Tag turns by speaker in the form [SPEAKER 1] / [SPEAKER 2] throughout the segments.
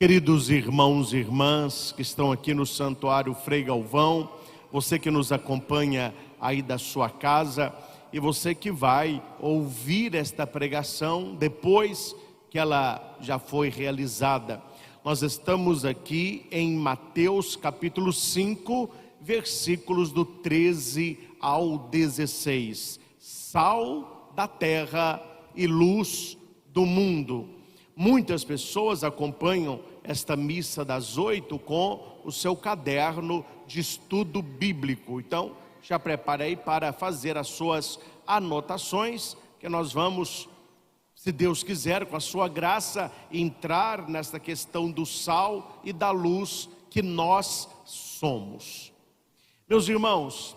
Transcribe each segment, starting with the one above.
[SPEAKER 1] Queridos irmãos e irmãs que estão aqui no Santuário Frei Galvão, você que nos acompanha aí da sua casa e você que vai ouvir esta pregação depois que ela já foi realizada. Nós estamos aqui em Mateus capítulo 5, versículos do 13 ao 16. Sal da terra e luz do mundo. Muitas pessoas acompanham esta missa das 8 com o seu caderno de estudo bíblico. Então, já preparei para fazer as suas anotações, que nós vamos, se Deus quiser, com a sua graça, entrar nesta questão do sal e da luz que nós somos. Meus irmãos,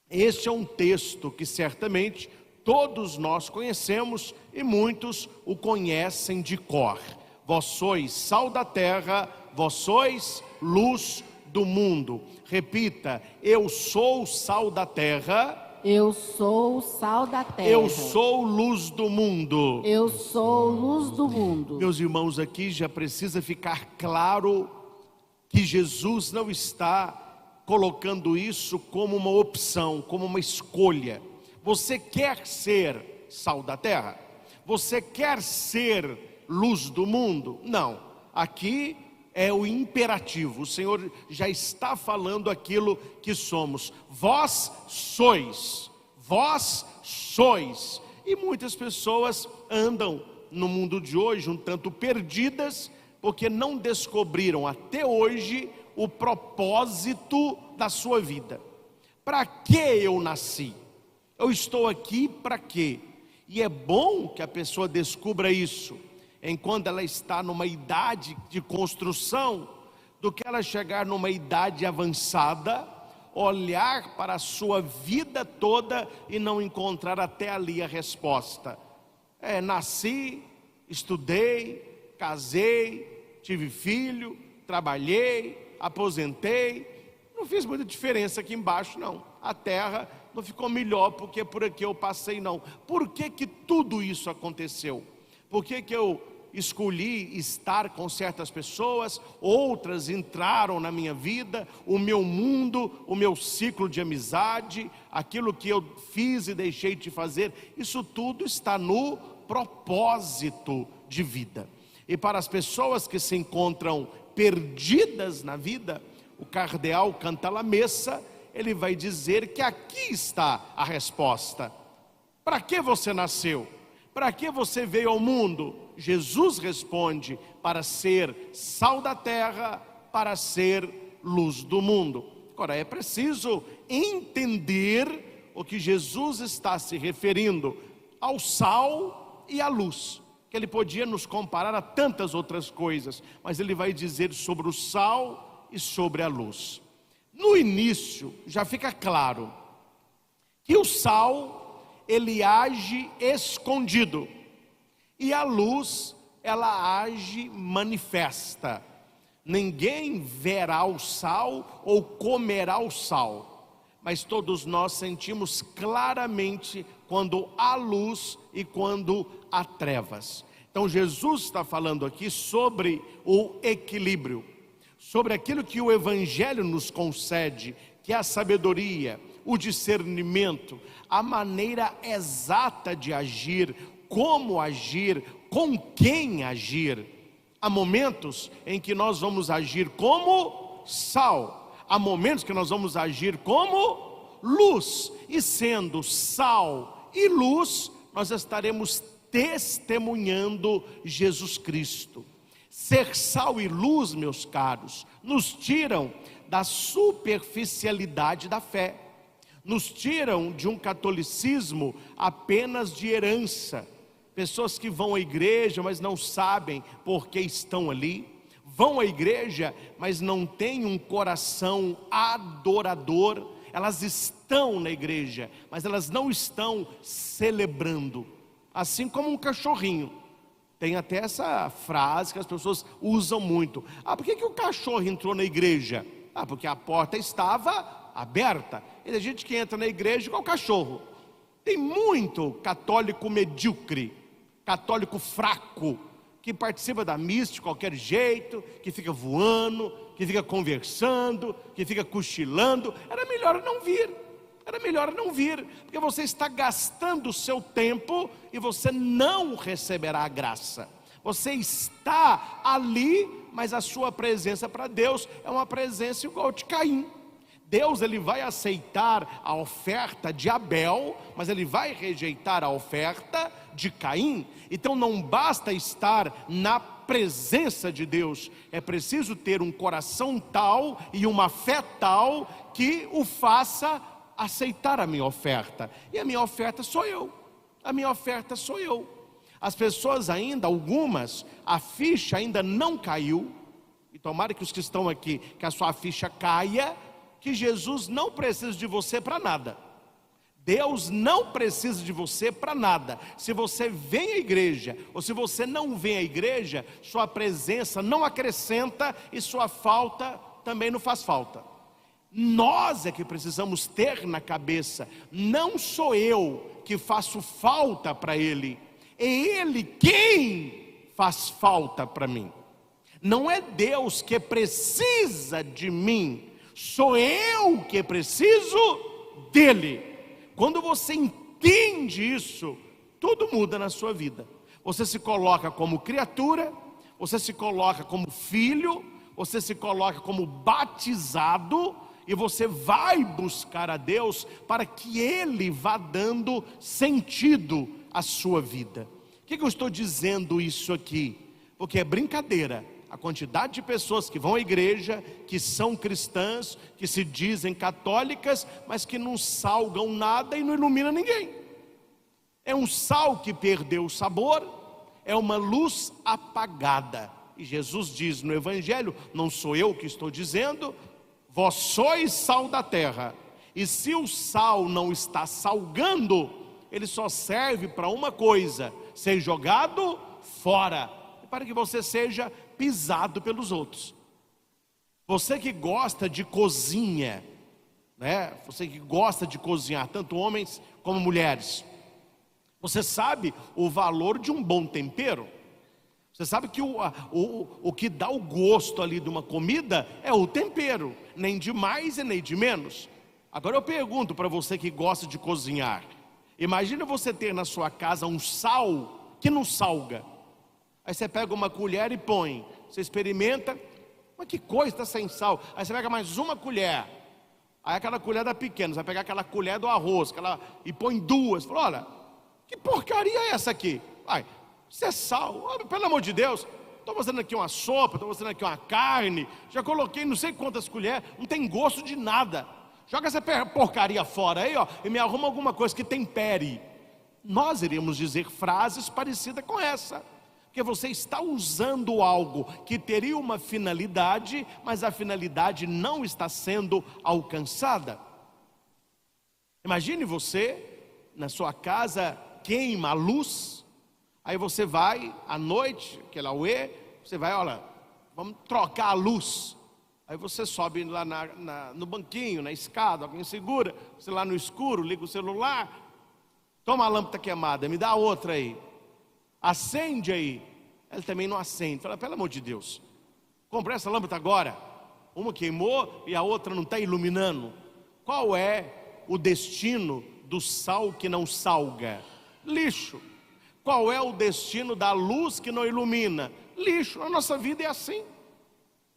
[SPEAKER 1] este é um texto que certamente todos nós conhecemos e muitos o conhecem de cor. Vós sois sal da terra, vós sois luz do mundo. Repita: eu sou sal da terra.
[SPEAKER 2] Eu sou o sal da terra.
[SPEAKER 1] Eu sou luz do mundo.
[SPEAKER 2] Eu sou luz do mundo.
[SPEAKER 1] Meus irmãos, aqui já precisa ficar claro que Jesus não está colocando isso como uma opção, como uma escolha. Você quer ser sal da terra? Você quer ser luz do mundo? Não. Aqui é o imperativo. O Senhor já está falando aquilo que somos. Vós sois. Vós sois. E muitas pessoas andam no mundo de hoje um tanto perdidas, porque não descobriram até hoje o propósito da sua vida. Para que eu nasci? Eu estou aqui para quê? E é bom que a pessoa descubra isso, enquanto ela está numa idade de construção, do que ela chegar numa idade avançada, olhar para a sua vida toda e não encontrar até ali a resposta. Nasci, estudei, casei, tive filho, trabalhei, aposentei, não fiz muita diferença aqui embaixo não. A terra não ficou melhor porque por aqui eu passei não. Por que que tudo isso aconteceu? Por que que eu escolhi estar com certas pessoas, outras entraram na minha vida, o meu mundo, o meu ciclo de amizade, aquilo que eu fiz e deixei de fazer, isso tudo está no propósito de vida. E para as pessoas que se encontram perdidas na vida, o cardeal Cantalamessa, ele vai dizer que aqui está a resposta. Para que você nasceu? Para que você veio ao mundo? Jesus responde: para ser sal da terra, para ser luz do mundo. Agora, é preciso entender o que Jesus está se referindo ao sal e à luz, que ele podia nos comparar a tantas outras coisas, mas ele vai dizer sobre o sal e sobre a luz. No início, já fica claro que o sal, ele age escondido, e a luz, ela age manifesta. Ninguém verá o sal ou comerá o sal, mas todos nós sentimos claramente quando há luz e quando há trevas. Então Jesus está falando aqui sobre o equilíbrio, sobre aquilo que o Evangelho nos concede, que é a sabedoria, o discernimento, a maneira exata de agir, como agir, com quem agir. Há momentos em que nós vamos agir como sal, há momentos que nós vamos agir como luz, e sendo sal e luz, nós estaremos testemunhando Jesus Cristo. Ser sal e luz, meus caros, nos tiram da superficialidade da fé, nos tiram de um catolicismo apenas de herança. Pessoas que vão à igreja, mas não sabem por que estão ali, vão à igreja, mas não têm um coração adorador. Elas estão na igreja, mas elas não estão celebrando, assim como um cachorrinho. Tem até essa frase que as pessoas usam muito: por que que o cachorro entrou na igreja? Porque a porta estava aberta. E a gente que entra na igreja igual o cachorro. Tem muito católico medíocre, católico fraco, que participa da missa de qualquer jeito, que fica voando, que fica conversando, que fica cochilando, era melhor não vir. Era melhor não vir, porque você está gastando o seu tempo e você não receberá a graça. Você está ali, mas a sua presença para Deus é uma presença igual de Caim. Deus, ele vai aceitar a oferta de Abel, mas ele vai rejeitar a oferta de Caim. Então não basta estar na presença de Deus, é preciso ter um coração tal e uma fé tal que o faça aceitar a minha oferta. E a minha oferta sou eu. A minha oferta sou eu. As pessoas ainda, algumas, a ficha ainda não caiu, e tomara que os que estão aqui, que a sua ficha caia, que Jesus não precisa de você para nada. Deus não precisa de você para nada. Se você vem à igreja, ou se você não vem à igreja, sua presença não acrescenta e sua falta também não faz falta. Nós é que precisamos ter na cabeça, não sou eu que faço falta para Ele, é Ele quem faz falta para mim. Não é Deus que precisa de mim, sou eu que preciso dEle. Quando você entende isso, tudo muda na sua vida. Você se coloca como criatura, você se coloca como filho, você se coloca como batizado, e você vai buscar a Deus para que Ele vá dando sentido à sua vida. Por que eu estou dizendo isso aqui? Porque é brincadeira a quantidade de pessoas que vão à igreja, que são cristãs, que se dizem católicas, mas que não salgam nada e não iluminam ninguém. É um sal que perdeu o sabor, é uma luz apagada. E Jesus diz no Evangelho, não sou eu que estou dizendo, vós sois sal da terra, e se o sal não está salgando, ele só serve para uma coisa, ser jogado fora, para que você seja pisado pelos outros. Você que gosta de cozinha, né? Você que gosta de cozinhar, tanto homens como mulheres, você sabe o valor de um bom tempero? Você sabe que o que dá o gosto ali de uma comida é o tempero, nem de mais e nem de menos. Agora eu pergunto para você que gosta de cozinhar, imagina você ter na sua casa um sal que não salga. Aí você pega uma colher e põe, você experimenta, mas que coisa, está sem sal. Aí você pega mais uma colher, aí aquela colher da pequena, você vai pegar aquela colher do arroz, e põe duas, fala, olha, que porcaria é essa aqui? Ai, isso é sal, pelo amor de Deus, estou fazendo aqui uma sopa, estou fazendo aqui uma carne, já coloquei não sei quantas colheres, não tem gosto de nada, joga essa porcaria fora aí, ó, e me arruma alguma coisa que tempere. Nós iríamos dizer frases parecidas com essa, porque você está usando algo que teria uma finalidade, mas a finalidade não está sendo alcançada. Imagine você, na sua casa, queima a luz, aí você vai, à noite, aquela uê, você vai, olha, vamos trocar a luz. Aí você sobe lá no banquinho, na escada, alguém segura, você lá no escuro, liga o celular, toma a lâmpada queimada, me dá outra aí. Acende aí. Ele também não acende. Fala, pelo amor de Deus, comprei essa lâmpada agora, uma queimou e a outra não está iluminando. Qual é o destino do sal que não salga? Lixo. Qual é o destino da luz que não ilumina? Lixo. A nossa vida é assim,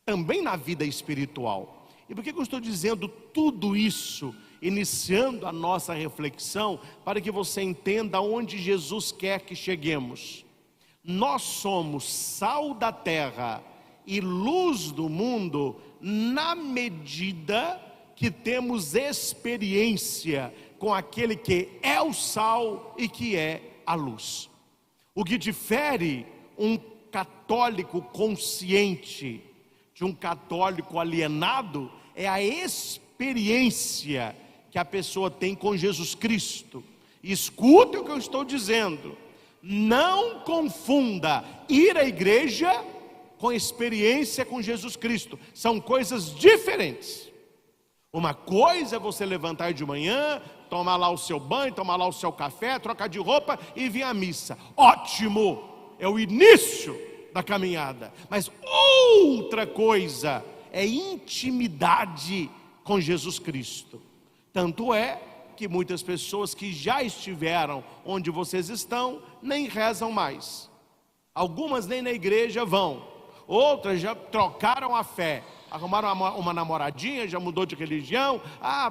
[SPEAKER 1] também na vida espiritual. E por que eu estou dizendo tudo isso, iniciando a nossa reflexão, para que você entenda onde Jesus quer que cheguemos? Nós somos sal da terra e luz do mundo na medida que temos experiência com aquele que é o sal e que é a luz. O que difere um católico consciente de um católico alienado é a experiência que a pessoa tem com Jesus Cristo. Escute o que eu estou dizendo. Não confunda ir à igreja com experiência com Jesus Cristo. São coisas diferentes. Uma coisa é você levantar de manhã, tomar lá o seu banho, tomar lá o seu café, trocar de roupa e vir à missa. Ótimo! É o início da caminhada. Mas outra coisa é intimidade com Jesus Cristo. Tanto é que muitas pessoas que já estiveram onde vocês estão, nem rezam mais. Algumas nem na igreja vão. Outras já trocaram a fé. Arrumaram uma namoradinha, já mudou de religião.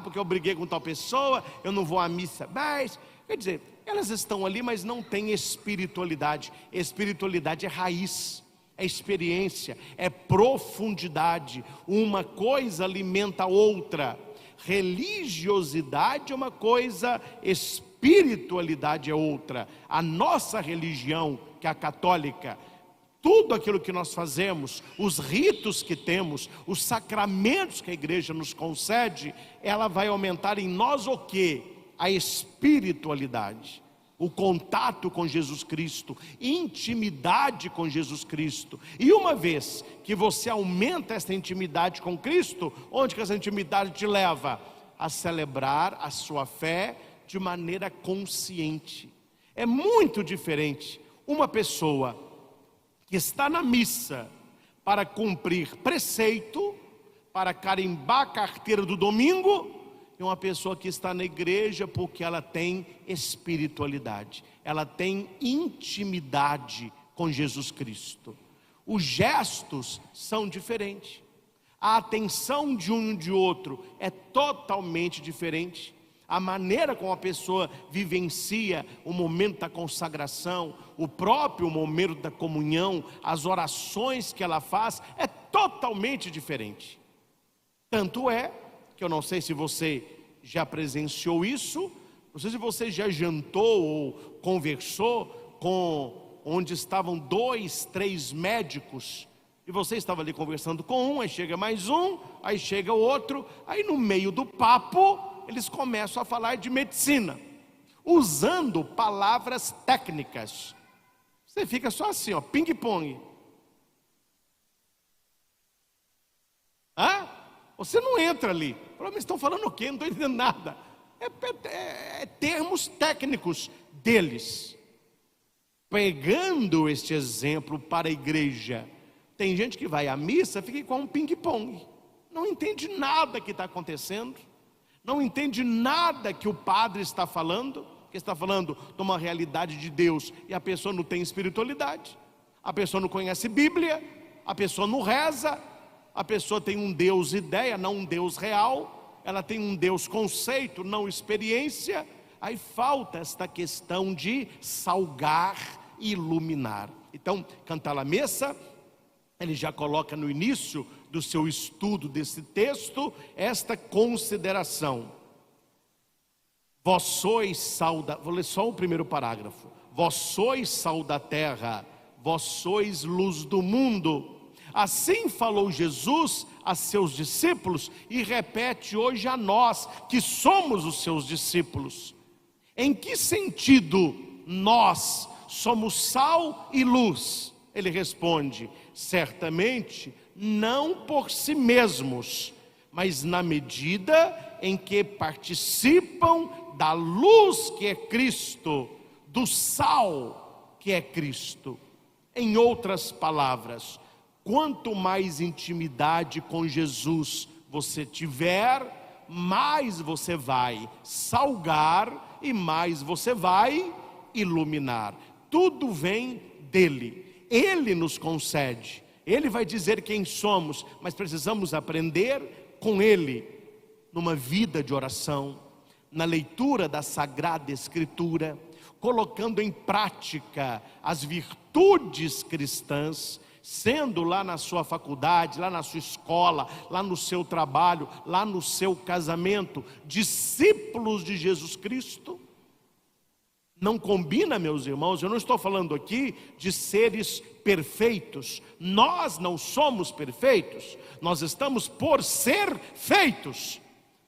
[SPEAKER 1] Porque eu briguei com tal pessoa, eu não vou à missa mais. Quer dizer, elas estão ali, mas não têm espiritualidade. Espiritualidade é raiz, é experiência, é profundidade. Uma coisa alimenta a outra. Religiosidade é uma coisa, espiritualidade é outra. A nossa religião, que é a católica, tudo aquilo que nós fazemos, os ritos que temos, os sacramentos que a igreja nos concede, ela vai aumentar em nós o quê? A espiritualidade, o contato com Jesus Cristo, intimidade com Jesus Cristo. E uma vez que você aumenta essa intimidade com Cristo, onde que essa intimidade te leva? A celebrar a sua fé de maneira consciente. É muito diferente uma pessoa que está na missa para cumprir preceito, para carimbar a carteira do domingo, e uma pessoa que está na igreja porque ela tem espiritualidade, ela tem intimidade com Jesus Cristo. Os gestos são diferentes, a atenção de um e de outro é totalmente diferente. A maneira como a pessoa vivencia o momento da consagração, o próprio momento da comunhão, as orações que ela faz, é totalmente diferente. Tanto é que eu não sei se você já presenciou isso, não sei se você já jantou ou conversou com onde estavam 2, 3 médicos, e você estava ali conversando com um, aí chega mais um, aí chega o outro, aí no meio do papo eles começam a falar de medicina, usando palavras técnicas. Você fica só assim, ping-pong. Você não entra ali. Mas estão falando o quê? Não estou entendendo nada. É termos técnicos deles. Pegando este exemplo para a igreja, tem gente que vai à missa, fica igual um ping-pong. Não entende nada que está acontecendo. Não entende nada que o padre está falando, que está falando de uma realidade de Deus, e a pessoa não tem espiritualidade, a pessoa não conhece Bíblia, a pessoa não reza, a pessoa tem um Deus ideia, não um Deus real, ela tem um Deus conceito, não experiência. Aí falta esta questão de salgar e iluminar. Então, Cantar a Missa, ele já coloca no início do seu estudo desse texto esta consideração: vós sois sal da... Vou ler só o primeiro parágrafo. Vós sois sal da terra, vós sois luz do mundo. Assim falou Jesus a seus discípulos e repete hoje a nós que somos os seus discípulos. Em que sentido nós somos sal e luz? Ele responde: certamente não por si mesmos, mas na medida em que participam da luz que é Cristo, do sal que é Cristo. Em outras palavras, quanto mais intimidade com Jesus você tiver, mais você vai salgar e mais você vai iluminar. Tudo vem dele, ele nos concede. Ele vai dizer quem somos, mas precisamos aprender com ele, numa vida de oração, na leitura da Sagrada Escritura, colocando em prática as virtudes cristãs, sendo lá na sua faculdade, lá na sua escola, lá no seu trabalho, lá no seu casamento, discípulos de Jesus Cristo. Não combina, meus irmãos, eu não estou falando aqui de seres perfeitos. Nós não somos perfeitos, nós estamos por ser feitos,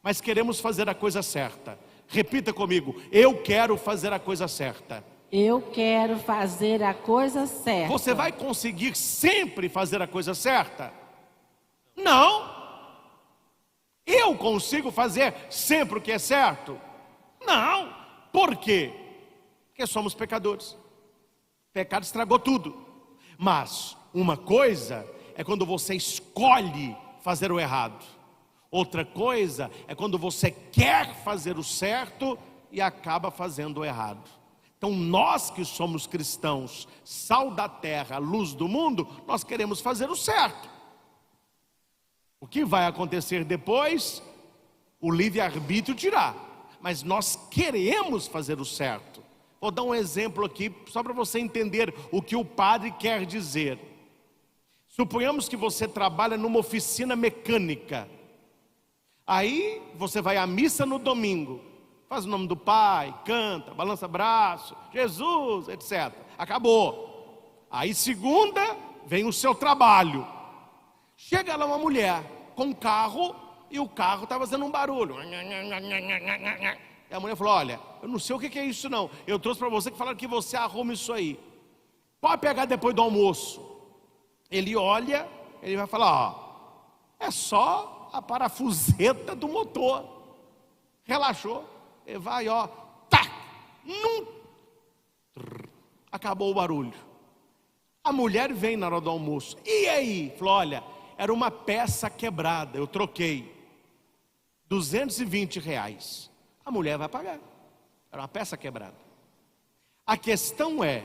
[SPEAKER 1] mas queremos fazer a coisa certa. Repita comigo: eu quero fazer a coisa certa.
[SPEAKER 2] Eu quero fazer a coisa certa.
[SPEAKER 1] Você vai conseguir sempre fazer a coisa certa? Não. Eu consigo fazer sempre o que é certo? Não. Por quê? Porque somos pecadores. O pecado estragou tudo. Mas Uma coisa é quando você escolhe fazer o errado. Outra coisa é quando você quer fazer o certo e acaba fazendo o errado. Então nós que somos cristãos, sal da terra, luz do mundo, nós queremos fazer o certo. O que vai acontecer depois, o livre-arbítrio dirá, mas nós queremos fazer o certo. Vou dar um exemplo aqui, só para você entender o que o padre quer dizer. Suponhamos que você trabalha numa oficina mecânica. Aí você vai à missa no domingo, faz o nome do Pai, canta, balança braço, Jesus, etc. Acabou. Aí segunda vem o seu trabalho. Chega lá uma mulher com um carro e o carro está fazendo um barulho. E a mulher falou: olha, eu não sei o que é isso não. Eu trouxe para você que falaram que você arruma isso aí. Pode pegar depois do almoço. Ele olha, ele vai falar: ó, é só a parafuseta do motor. Relaxou. Ele vai, ó, tac, acabou o barulho. A mulher vem na hora do almoço. E aí? Falou: olha, era uma peça quebrada, eu troquei. R$220. A mulher vai pagar. Era uma peça quebrada. A questão é,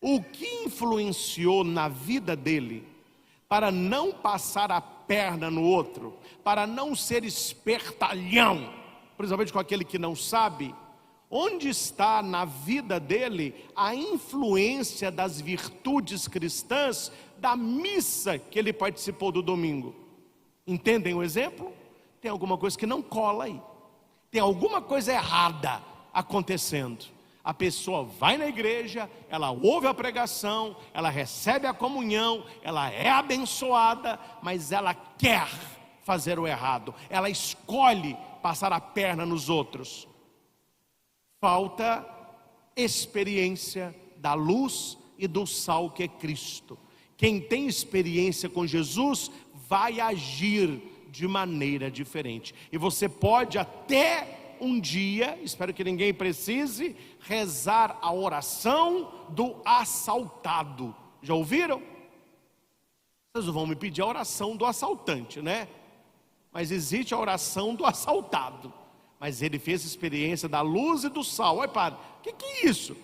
[SPEAKER 1] o que influenciou na vida dele para não passar a perna no outro, para não ser espertalhão, principalmente com aquele que não sabe? Onde está na vida dele a influência das virtudes cristãs da missa que ele participou do domingo? Entendem o exemplo? Tem alguma coisa que não cola aí. Tem alguma coisa errada acontecendo. A pessoa vai na igreja, ela ouve a pregação, ela recebe a comunhão, ela é abençoada, mas ela quer fazer o errado. Ela escolhe passar a perna nos outros. Falta experiência da luz e do sal que é Cristo. Quem tem experiência com Jesus vai agir de maneira diferente. E você pode até um dia, espero que ninguém precise, rezar a oração do assaltado. Já ouviram? Vocês não vão me pedir a oração do assaltante, né? Mas existe a oração do assaltado. Mas ele fez experiência da luz e do sal. Oi, padre, o que é isso?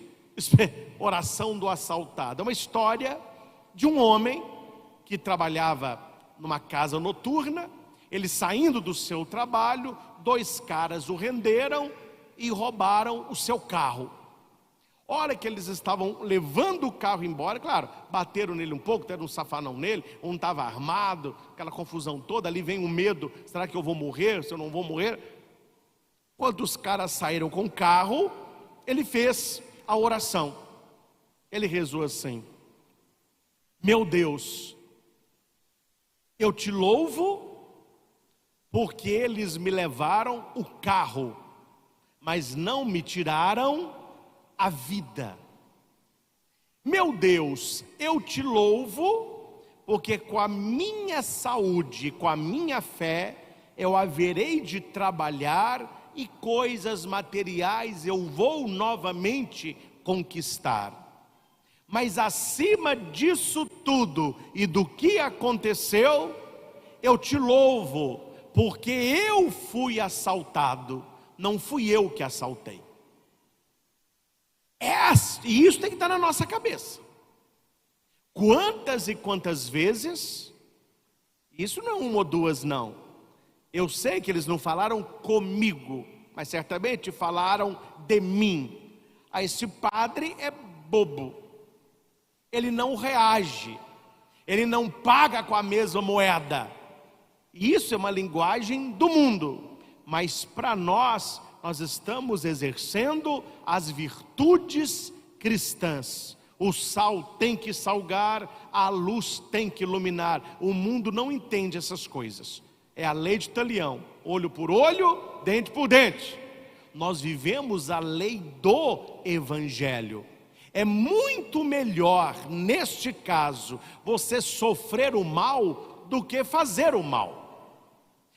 [SPEAKER 1] Oração do assaltado. É uma história de um homem que trabalhava numa casa noturna. Ele, saindo do seu trabalho, 2 caras o renderam e roubaram o seu carro. Hora que eles estavam levando o carro embora, claro, bateram nele um pouco, deram um safanão nele, um estava armado, aquela confusão toda, ali vem o medo: será que eu vou morrer, se eu não vou morrer? Quando os caras saíram com o carro, ele fez a oração. Ele rezou assim: meu Deus, eu te louvo porque eles me levaram o carro, mas não me tiraram a vida. Meu Deus, eu te louvo porque com a minha saúde, com a minha fé, eu haverei de trabalhar e coisas materiais eu vou novamente conquistar. Mas acima disso tudo e do que aconteceu, eu te louvo, porque eu fui assaltado, não fui eu que assaltei. E isso tem que estar na nossa cabeça. Quantas e quantas vezes, isso não é 1 ou 2 não, eu sei que eles não falaram comigo, mas certamente falaram de mim. Esse padre é bobo, ele não reage, ele não paga com a mesma moeda. Isso é uma linguagem do mundo, mas para nós estamos exercendo as virtudes cristãs. O sal tem que salgar, a luz tem que iluminar. O mundo não entende essas coisas. É a lei de Talião: olho por olho, dente por dente. Nós vivemos a lei do Evangelho. É muito melhor, neste caso, você sofrer o mal do que fazer o mal.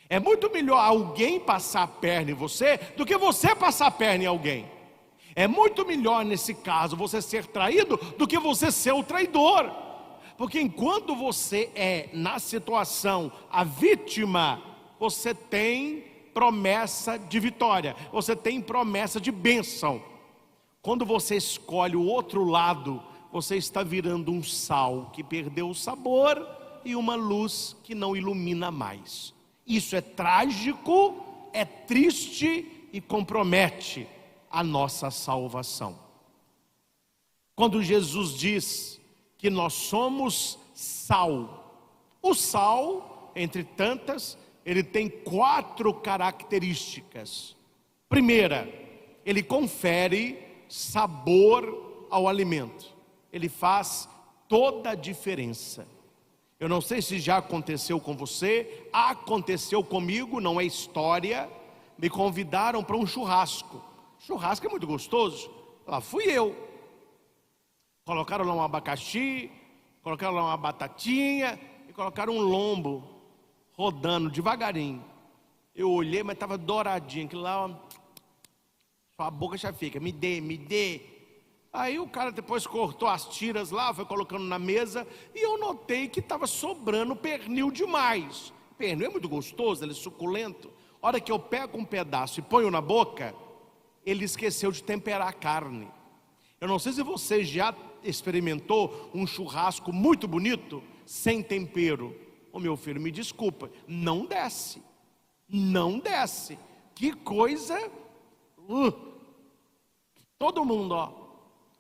[SPEAKER 1] É muito melhor alguém passar a perna em você do que você passar a perna em alguém. É muito melhor nesse caso você ser traído do que você ser o traidor. Porque enquanto você é na situação a vítima, você tem promessa de vitória, você tem promessa de bênção. Quando você escolhe o outro lado, você está virando um sal que perdeu o sabor e uma luz que não ilumina mais. Isso é trágico, é triste e compromete a nossa salvação. Quando Jesus diz que nós somos sal, o sal, entre tantas, ele tem 4 características. Primeira, ele confere sabor ao alimento. Ele faz toda a diferença. Eu não sei se já aconteceu com você, aconteceu comigo, não é história. Me convidaram para um churrasco. Churrasco é muito gostoso. Lá fui eu. Colocaram lá um abacaxi, colocaram lá uma batatinha e colocaram um lombo rodando devagarinho. Eu olhei, mas estava douradinho. Aquilo lá, sua boca já fica, me dê. Aí o cara depois cortou as tiras lá, foi colocando na mesa, e eu notei que estava sobrando pernil demais. Pernil é muito gostoso, ele é suculento. A hora que eu pego um pedaço e ponho na boca, ele esqueceu de temperar a carne. Eu não sei se você já experimentou um churrasco muito bonito, sem tempero. Ô meu filho, me desculpa, não desce. Que coisa, todo mundo, ó.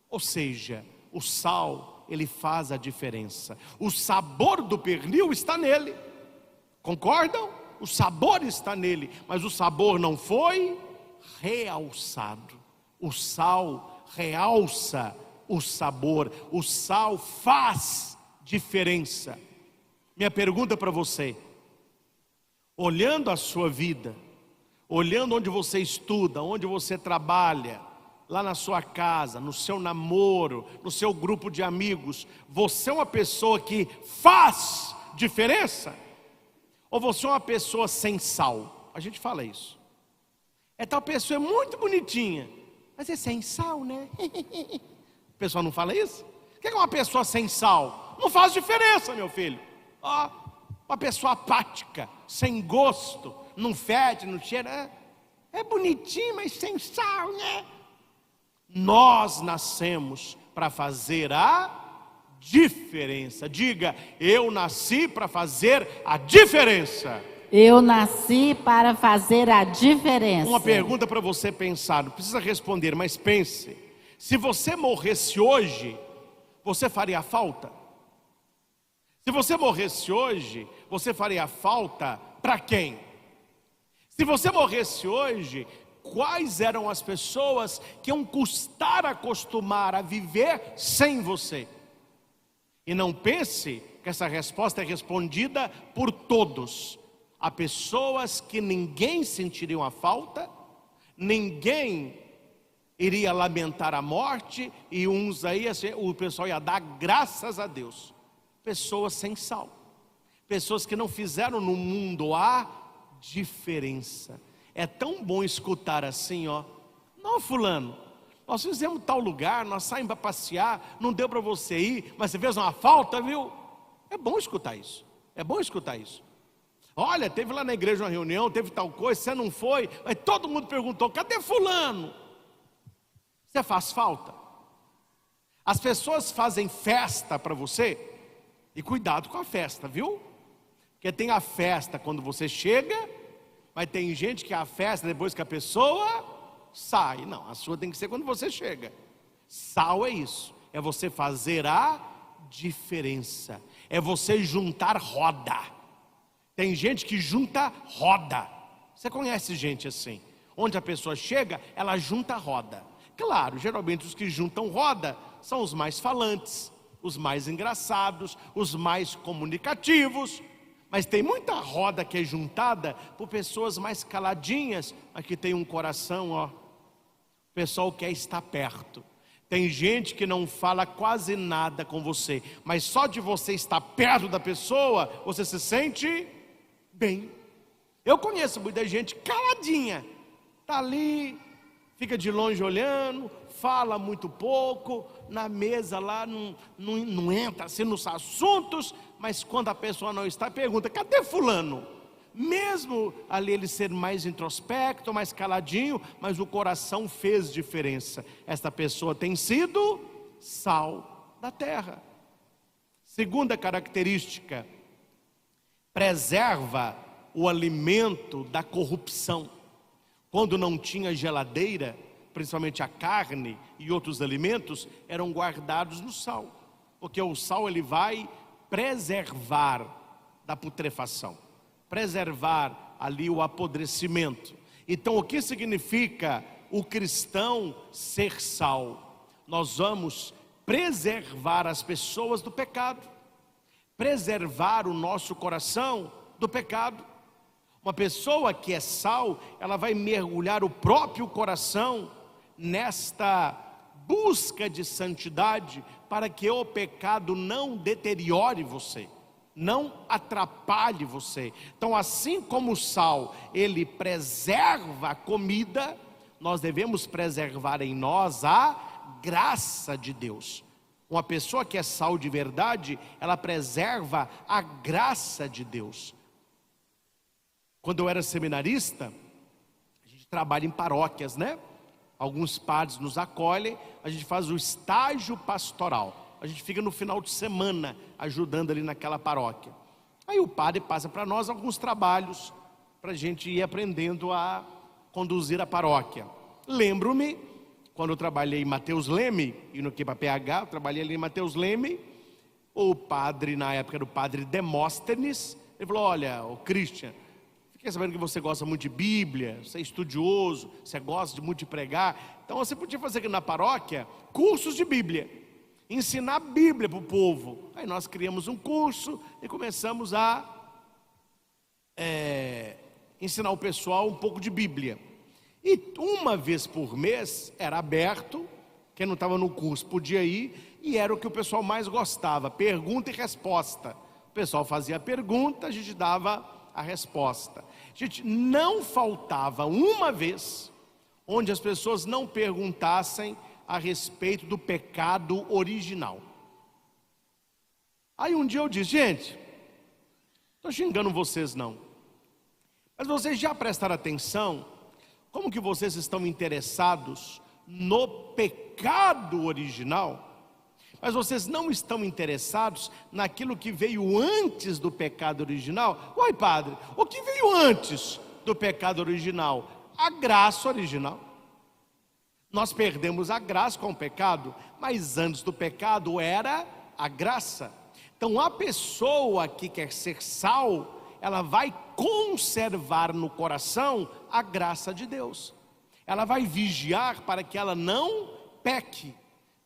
[SPEAKER 1] Ou seja, o sal, ele faz a diferença. O sabor do pernil está nele. Concordam? O sabor está nele, mas o sabor não foi realçado. O sal realça o sabor. O sal faz diferença. Minha pergunta para você: olhando a sua vida, olhando onde você estuda, onde você trabalha, lá na sua casa, no seu namoro, no seu grupo de amigos, você é uma pessoa que faz diferença? Ou você é uma pessoa sem sal? A gente fala isso. Tal pessoa é muito bonitinha, mas é sem sal, né? O pessoal não fala isso? O que é uma pessoa sem sal? Não faz diferença, meu filho. Uma pessoa apática, sem gosto, não fede, não cheira. É bonitinho, mas sem sal, né? Nós nascemos para fazer a diferença. Diga, eu nasci para fazer a diferença.
[SPEAKER 2] Eu nasci para fazer a diferença.
[SPEAKER 1] Uma pergunta para você pensar, não precisa responder, mas pense. Se você morresse hoje, você faria falta? Se você morresse hoje, você faria falta para quem? Se você morresse hoje, quais eram as pessoas que iam custar acostumar a viver sem você? E não pense que essa resposta é respondida por todos. Há pessoas que ninguém sentiria a falta, ninguém iria lamentar a morte, e uns aí, o pessoal ia dar graças a Deus. Pessoas sem sal, pessoas que não fizeram no mundo a diferença. É tão bom escutar assim, ó: não, fulano, nós fizemos tal lugar, nós saímos para passear, não deu para você ir, mas você fez uma falta, viu? É bom escutar isso, é bom escutar isso. Olha, teve lá na igreja uma reunião, teve tal coisa, você não foi, aí todo mundo perguntou: cadê fulano? Você faz falta? As pessoas fazem festa para você, e cuidado com a festa, viu? Porque tem a festa quando você chega, mas tem gente que a festa depois que a pessoa sai. Não, a sua tem que ser quando você chega. Sal é isso, é você fazer a diferença, é você juntar roda. Tem gente que junta roda. Você conhece gente assim? Onde a pessoa chega, ela junta roda. Claro, geralmente os que juntam roda são os mais falantes, os mais engraçados, os mais comunicativos. Mas tem muita roda que é juntada por pessoas mais caladinhas, mas que tem um coração, ó. O pessoal quer estar perto. Tem gente que não fala quase nada com você, mas só de você estar perto da pessoa, você se sente bem. Eu conheço muita gente caladinha, está ali, fica de longe olhando, fala muito pouco, na mesa lá não entra assim nos assuntos, mas quando a pessoa não está, pergunta: cadê fulano? Mesmo ali ele ser mais introspecto, mais caladinho, mas o coração fez diferença. Esta pessoa tem sido sal da terra. Segunda característica: preserva o alimento da corrupção. Quando não tinha geladeira, principalmente a carne e outros alimentos eram guardados no sal, porque o sal ele vai preservar da putrefação, preservar ali o apodrecimento. Então, o que significa o cristão ser sal? Nós vamos preservar as pessoas do pecado, preservar o nosso coração do pecado. Uma pessoa que é sal, ela vai mergulhar o próprio coração nesta busca de santidade, para que o pecado não deteriore você, não atrapalhe você. Então, assim como o sal, ele preserva a comida, nós devemos preservar em nós a graça de Deus. Uma pessoa que é sal de verdade, ela preserva a graça de Deus. Quando eu era seminarista, a gente trabalha em paróquias, né? Alguns padres nos acolhem, a gente faz o estágio pastoral. A gente fica no final de semana ajudando ali naquela paróquia. Aí o padre passa para nós alguns trabalhos para a gente ir aprendendo a conduzir a paróquia. Lembro-me, quando eu trabalhei em Mateus Leme, e no para PH, eu trabalhei ali em Mateus Leme, o padre, na época era o padre Demóstenes, ele falou: olha, o Christian, fiquei sabendo que você gosta muito de Bíblia, você é estudioso, você gosta muito de pregar, então você podia fazer aqui na paróquia cursos de Bíblia, ensinar a Bíblia para o povo. Aí nós criamos um curso e começamos a ensinar o pessoal um pouco de Bíblia. E uma vez por mês era aberto, quem não estava no curso podia ir, e era o que o pessoal mais gostava, pergunta e resposta. O pessoal fazia a pergunta, a gente dava a resposta. Gente, não faltava uma vez onde as pessoas não perguntassem a respeito do pecado original. Aí um dia eu disse: gente, estou xingando vocês não, mas vocês já prestaram atenção como que vocês estão interessados no pecado original, mas vocês não estão interessados naquilo que veio antes do pecado original? Uai, padre, o que veio antes do pecado original? A graça original. Nós perdemos a graça com o pecado, mas antes do pecado era a graça. Então a pessoa que quer ser sal, ela vai conservar no coração a graça de Deus. Ela vai vigiar para que ela não peque.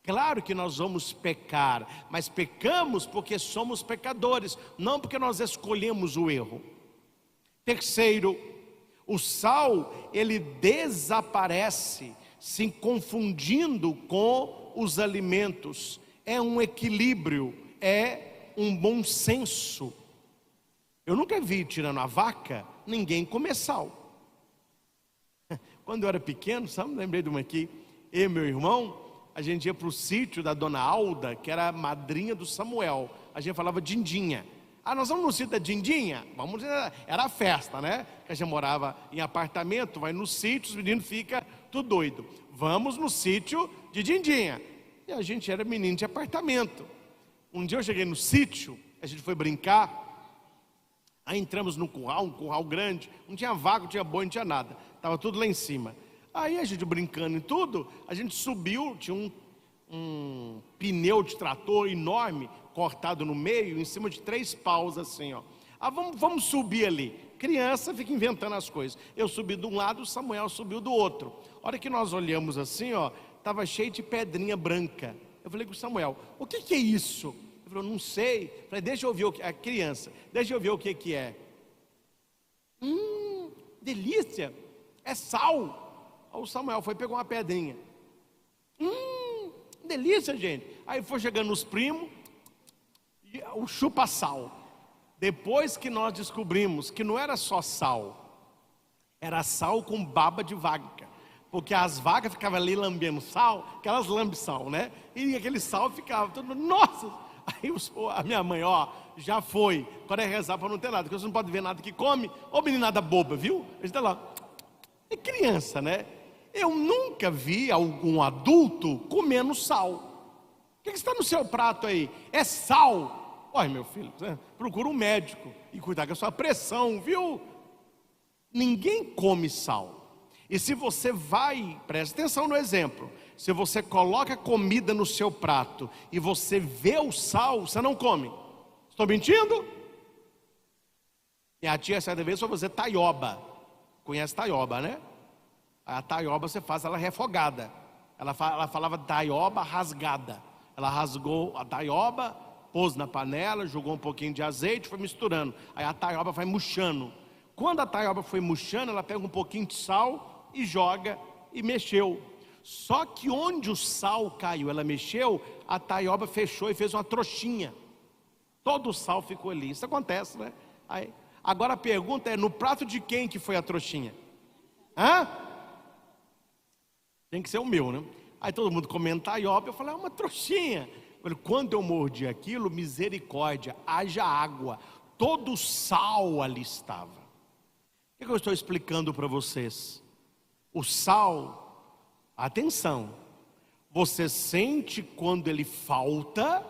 [SPEAKER 1] Claro que nós vamos pecar, mas pecamos porque somos pecadores, não porque nós escolhemos o erro. Terceiro, o sal, ele desaparece se confundindo com os alimentos. É um equilíbrio, é um bom senso. Eu nunca vi, tirando a vaca, ninguém comer sal. Quando eu era pequeno, sabe, lembrei de uma aqui, eu e meu irmão, a gente ia para o sítio da dona Alda, que era a madrinha do Samuel. A gente falava Dindinha. Ah, nós vamos no sítio da Dindinha? Vamos, era a festa, né? Que a gente morava em apartamento, vai no sítio, os meninos ficam tudo doido. Vamos no sítio de Dindinha. E a gente era menino de apartamento. Um dia eu cheguei no sítio, a gente foi brincar. Aí entramos num curral, um curral grande, não tinha vaca, não tinha boi, não tinha nada, estava tudo lá em cima. Aí a gente brincando e tudo, a gente subiu, tinha um pneu de trator enorme, cortado no meio, em cima de 3 paus assim, ó. Ah, vamos subir ali. Criança fica inventando as coisas. Eu subi de um lado, o Samuel subiu do outro. A hora que nós olhamos assim, ó, estava cheio de pedrinha branca. Eu falei com o Samuel: o que é isso? Ele falou: não sei. Eu falei: deixa eu ver o que a criança, deixa eu ver o que é. Delícia, é sal. Aí o Samuel foi, pegou uma pedrinha. Delícia, gente. Aí foi chegando os primos, e o chupa-sal. Depois que nós descobrimos que não era só sal, era sal com baba de vaca. Porque as vagas ficavam ali lambendo sal, aquelas lambe sal, né? E aquele sal ficava todo mundo, nossa! Aí a minha mãe, já foi, para rezar para não ter nada, porque você não pode ver nada que come. Ô meninada boba, viu? A gente tá lá, é criança, né? Eu nunca vi algum adulto comendo sal. O que está no seu prato aí? É sal. Olha, meu filho, procura um médico e cuidar com a sua pressão, viu? Ninguém come sal. E se você preste atenção no exemplo, se você coloca comida no seu prato e você vê o sal, você não come. Estou mentindo? Minha tia certa vez foi fazer taioba. Conhece taioba, né? A taioba você faz ela refogada. Ela falava taioba rasgada. Ela rasgou a taioba, pôs na panela, jogou um pouquinho de azeite, foi misturando. Aí a taioba vai murchando. Quando a taioba foi murchando, ela pega um pouquinho de sal e joga e mexeu. Só que onde o sal caiu, ela mexeu, a taioba fechou e fez uma trouxinha. Todo o sal ficou ali. Isso acontece, né? Agora a pergunta é, no prato de quem que foi a trouxinha? Tem que ser o meu, né? Aí todo mundo comendo taioba, eu falei, uma trouxinha. Quando eu mordi aquilo, misericórdia, haja água. Todo o sal ali estava. O que eu estou explicando para vocês? O sal, atenção, você sente quando ele falta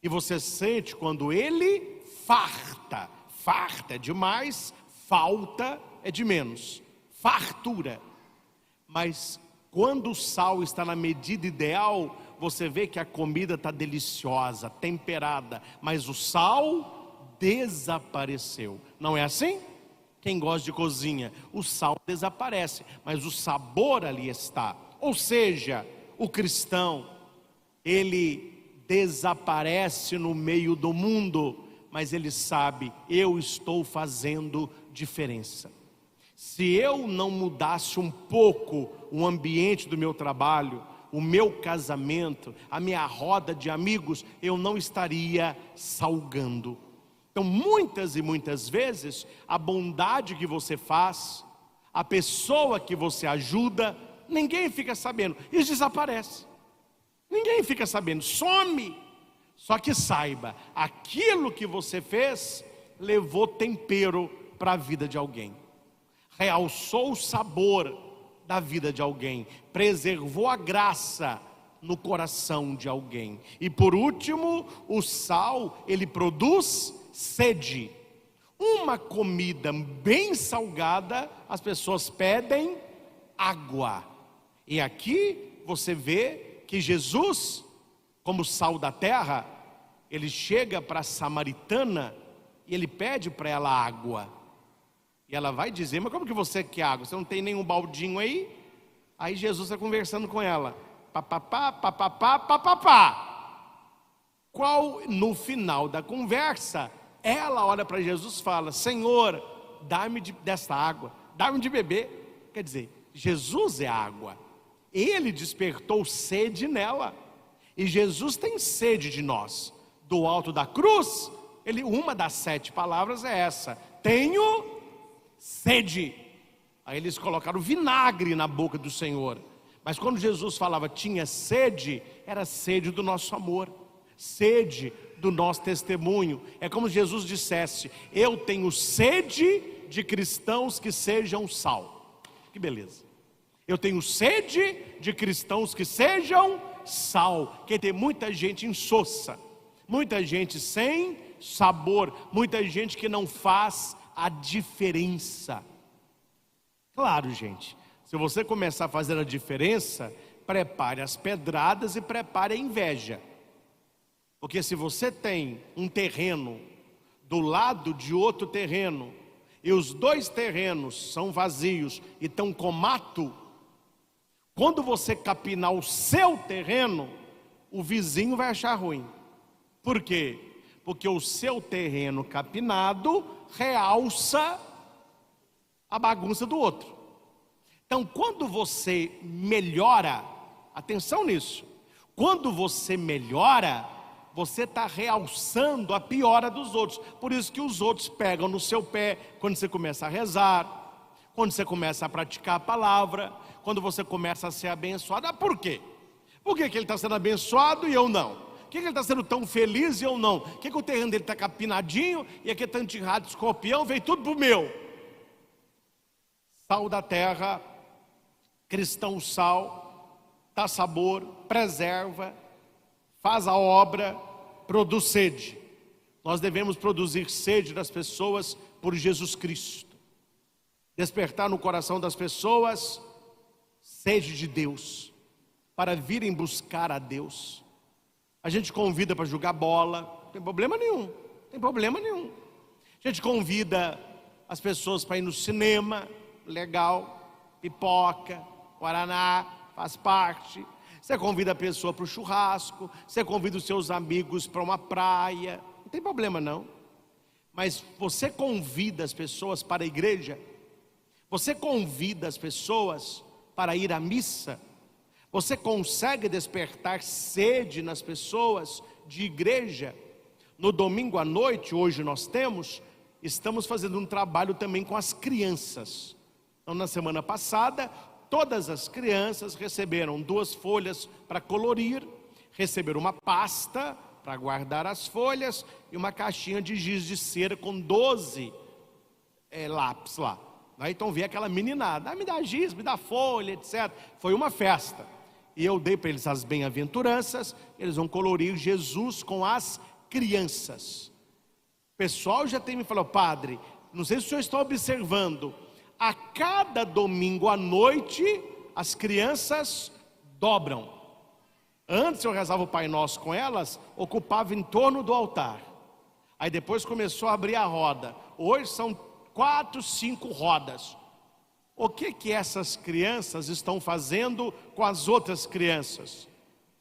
[SPEAKER 1] e você sente quando ele farta. Farta é demais, falta é de menos. Fartura. Mas quando o sal está na medida ideal, você vê que a comida está deliciosa, temperada, mas o sal desapareceu. Não é assim? Quem gosta de cozinha, o sal desaparece, mas o sabor ali está. Ou seja, o cristão, ele desaparece no meio do mundo, mas ele sabe, eu estou fazendo diferença. Se eu não mudasse um pouco o ambiente do meu trabalho, o meu casamento, a minha roda de amigos, eu não estaria salgando. Então muitas e muitas vezes a bondade que você faz, a pessoa que você ajuda, ninguém fica sabendo, isso desaparece. Ninguém fica sabendo, some. Só que saiba, aquilo que você fez levou tempero para a vida de alguém, realçou o sabor da vida de alguém, preservou a graça no coração de alguém. E por último, o sal, ele produz sede. Uma comida bem salgada, as pessoas pedem água. E aqui você vê que Jesus, como sal da terra, ele chega para a samaritana e ele pede para ela água. E ela vai dizer, mas como que você quer água? Você não tem nenhum baldinho aí? Aí Jesus está conversando com ela. Papapá, papapá, papapá. Qual, no final da conversa, ela olha para Jesus e fala, Senhor, dá-me desta água, dá-me de beber. Quer dizer, Jesus é água. Ele despertou sede nela. E Jesus tem sede de nós. Do alto da cruz, uma das 7 palavras é essa: tenho sede. Aí eles colocaram vinagre na boca do Senhor. Mas quando Jesus falava tinha sede, era sede do nosso amor, sede do nosso testemunho. É como se Jesus dissesse, eu tenho sede de cristãos que sejam sal. Que beleza. Eu tenho sede de cristãos que sejam sal. Porque tem muita gente insossa, muita gente sem sabor, muita gente que não faz a diferença. Claro, gente, se você começar a fazer a diferença, prepare as pedradas e prepare a inveja. Porque se você tem um terreno do lado de outro terreno, e os 2 terrenos são vazios e estão com mato, quando você capinar o seu terreno, o vizinho vai achar ruim. Por quê? Porque o seu terreno capinado realça a bagunça do outro. Então, quando você melhora, atenção nisso, quando você melhora, você está realçando a piora dos outros. Por isso que os outros pegam no seu pé quando você começa a rezar, quando você começa a praticar a palavra, quando você começa a ser abençoado. Ah, por quê? Por que ele está sendo abençoado e eu não? Por que ele está sendo tão feliz e eu não? Por que o terreno dele está capinadinho e aqui é tanto de rato, escorpião, veio tudo pro meu? Sal da terra, cristão sal, dá sabor, preserva, faz a obra, produz sede. Nós devemos produzir sede das pessoas por Jesus Cristo. Despertar no coração das pessoas sede de Deus, para virem buscar a Deus. A gente convida para jogar bola, não tem problema nenhum, tem problema nenhum. A gente convida as pessoas para ir no cinema, legal, pipoca, guaraná, faz parte. Você convida a pessoa para o churrasco, você convida os seus amigos para uma praia, não tem problema não. Mas você convida as pessoas para a igreja, você convida as pessoas para ir à missa, você consegue despertar sede nas pessoas de igreja. No domingo à noite, hoje nós estamos fazendo um trabalho também com as crianças. Então, na semana passada, todas as crianças receberam 2 folhas para colorir, receberam uma pasta para guardar as folhas e uma caixinha de giz de cera com 12 lápis lá. Então veio aquela meninada, me dá giz, me dá folha, etc. Foi uma festa. E eu dei para eles as bem-aventuranças, eles vão colorir Jesus com as crianças. O pessoal já tem me falado, padre, não sei se o senhor está observando, a cada domingo à noite, as crianças dobram. Antes eu rezava o Pai Nosso com elas, ocupava em torno do altar. Aí depois começou a abrir a roda. Hoje são 4, 5 rodas. O que essas crianças estão fazendo com as outras crianças?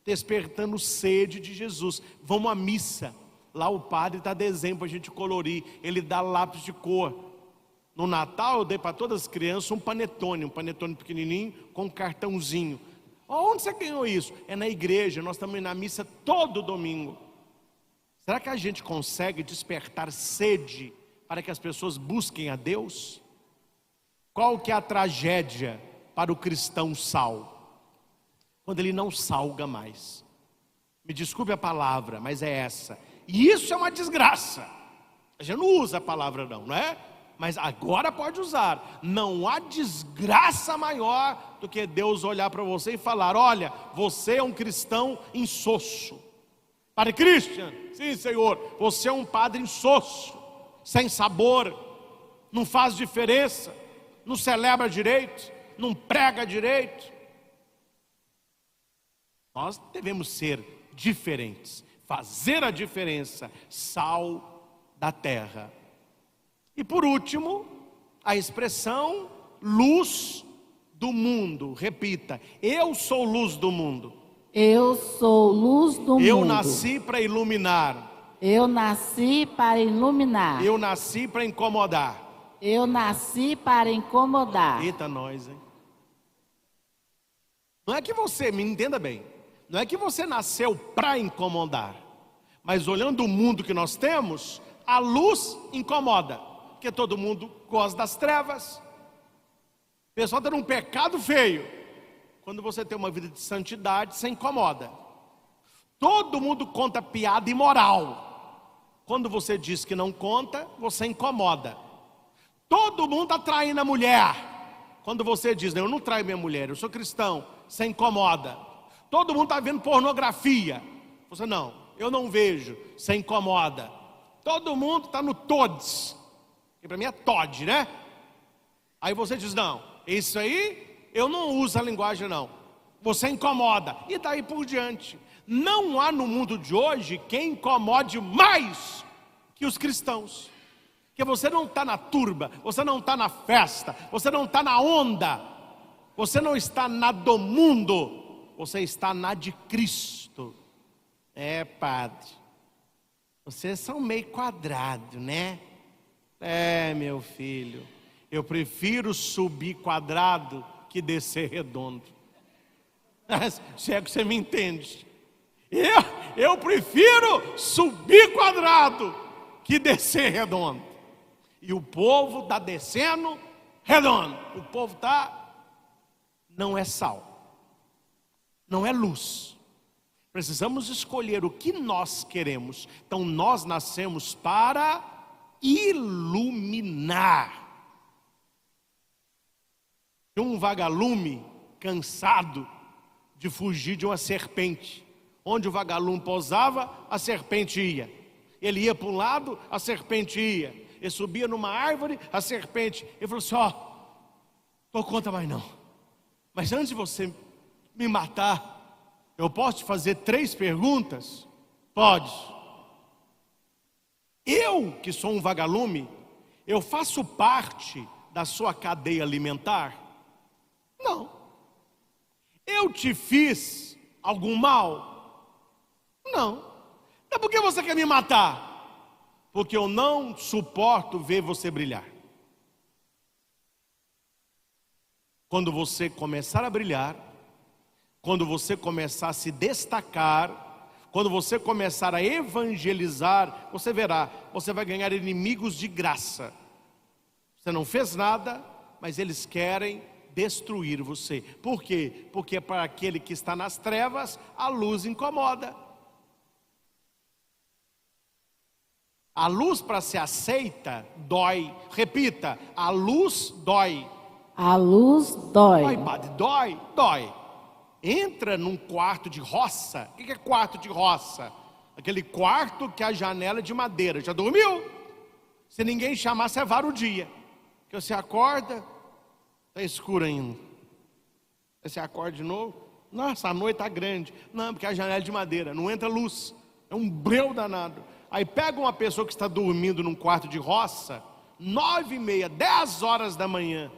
[SPEAKER 1] Despertando sede de Jesus. Vamos à missa. Lá o padre dá desenho para a gente colorir. Ele dá lápis de cor. No Natal eu dei para todas as crianças um panetone pequenininho com um cartãozinho. Onde você ganhou isso? É na igreja, nós estamos na missa todo domingo. Será que a gente consegue despertar sede para que as pessoas busquem a Deus? Qual que é a tragédia para o cristão sal? Quando ele não salga mais. Me desculpe a palavra, mas é essa. E isso é uma desgraça. A gente não usa a palavra não é? Mas agora pode usar. Não há desgraça maior do que Deus olhar para você e falar, olha, você é um cristão insosso. Padre Christian, sim Senhor, você é um padre insosso, sem sabor, não faz diferença, não celebra direito, não prega direito. Nós devemos ser diferentes, fazer a diferença, sal da terra. E por último, a expressão luz do mundo. Repita, eu sou luz do mundo.
[SPEAKER 2] Eu sou luz do mundo.
[SPEAKER 1] Eu nasci para iluminar.
[SPEAKER 2] Eu nasci para iluminar.
[SPEAKER 1] Eu nasci para incomodar.
[SPEAKER 2] Eu nasci para incomodar.
[SPEAKER 1] Eita nós, hein? Não é que você, me entenda bem, não é que você nasceu para incomodar, mas olhando o mundo que nós temos, a luz incomoda, porque todo mundo gosta das trevas. O pessoal está num pecado feio. Quando você tem uma vida de santidade, você incomoda. Todo mundo conta piada imoral. Quando você diz que não conta, você incomoda. Todo mundo está traindo a mulher. Quando você diz, eu não traio minha mulher, eu sou cristão, você incomoda. Todo mundo está vendo pornografia. Você não, eu não vejo, você incomoda. Todo mundo está no todes. Que para mim é Todd, né? Aí você diz, não, isso aí eu não uso a linguagem não. Você incomoda. E daí por diante. Não há no mundo de hoje quem incomode mais que os cristãos. Porque você não está na turba, você não está na festa, você não está na onda, você não está na do mundo, você está na de Cristo. É, padre, vocês são meio quadrado, né? É, meu filho, eu prefiro subir quadrado que descer redondo. Se é que você me entende. Eu prefiro subir quadrado que descer redondo. E o povo está descendo redondo. O povo está não é sal, não é luz. Precisamos escolher o que nós queremos. Então nós nascemos para iluminar. Um vagalume cansado de fugir de uma serpente. Onde o vagalume pousava, a serpente ia. Ele ia para um lado, a serpente ia. Ele subia numa árvore, a serpente. Ele falou assim: ó, não dou conta mais não. Mas antes de você me matar, eu posso te fazer 3 perguntas? Pode. Eu, que sou um vagalume, eu faço parte da sua cadeia alimentar? Não. Eu te fiz algum mal? Não. Então por que você quer me matar? Porque eu não suporto ver você brilhar. Quando você começar a brilhar, quando você começar a se destacar, quando você começar a evangelizar, você verá, você vai ganhar inimigos de graça. Você não fez nada, mas eles querem destruir você. Por quê? Porque para aquele que está nas trevas, a luz incomoda. A luz, para ser aceita, dói. Repita: a luz dói.
[SPEAKER 2] A luz dói.
[SPEAKER 1] Dói, padre, dói, dói. Entra num quarto de roça. O que é quarto de roça? Aquele quarto que a janela é de madeira. Já dormiu? Se ninguém chamar, você vara o dia. Que você acorda, está escuro ainda. Aí você acorda de novo. Nossa, a noite está grande. Não, porque a janela é de madeira, não entra luz. É um breu danado. Aí pega uma pessoa que está dormindo num quarto de roça, 9h30, 10 horas da manhã.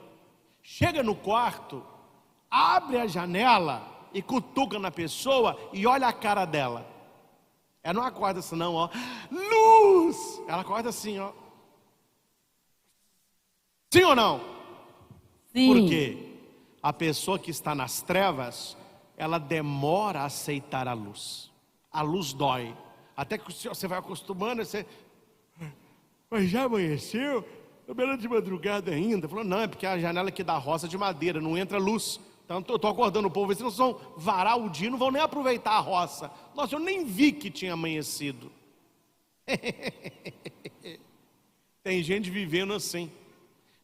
[SPEAKER 1] Chega no quarto, abre a janela e cutuca na pessoa e olha a cara dela. Ela não acorda assim não, ó. Luz! Ela acorda assim, ó. Sim ou não?
[SPEAKER 2] Sim.
[SPEAKER 1] Por quê? A pessoa que está nas trevas, ela demora a aceitar a luz. A luz dói. Até que você vai acostumando, você... Mas já amanheceu? Estou de madrugada ainda. Falou, não, é porque a janela aqui da roça é de madeira, não entra luz. Então eu estou acordando o povo, vocês não vão varar o dia, não vão nem aproveitar a roça. Nossa, eu nem vi que tinha amanhecido. Tem gente vivendo assim.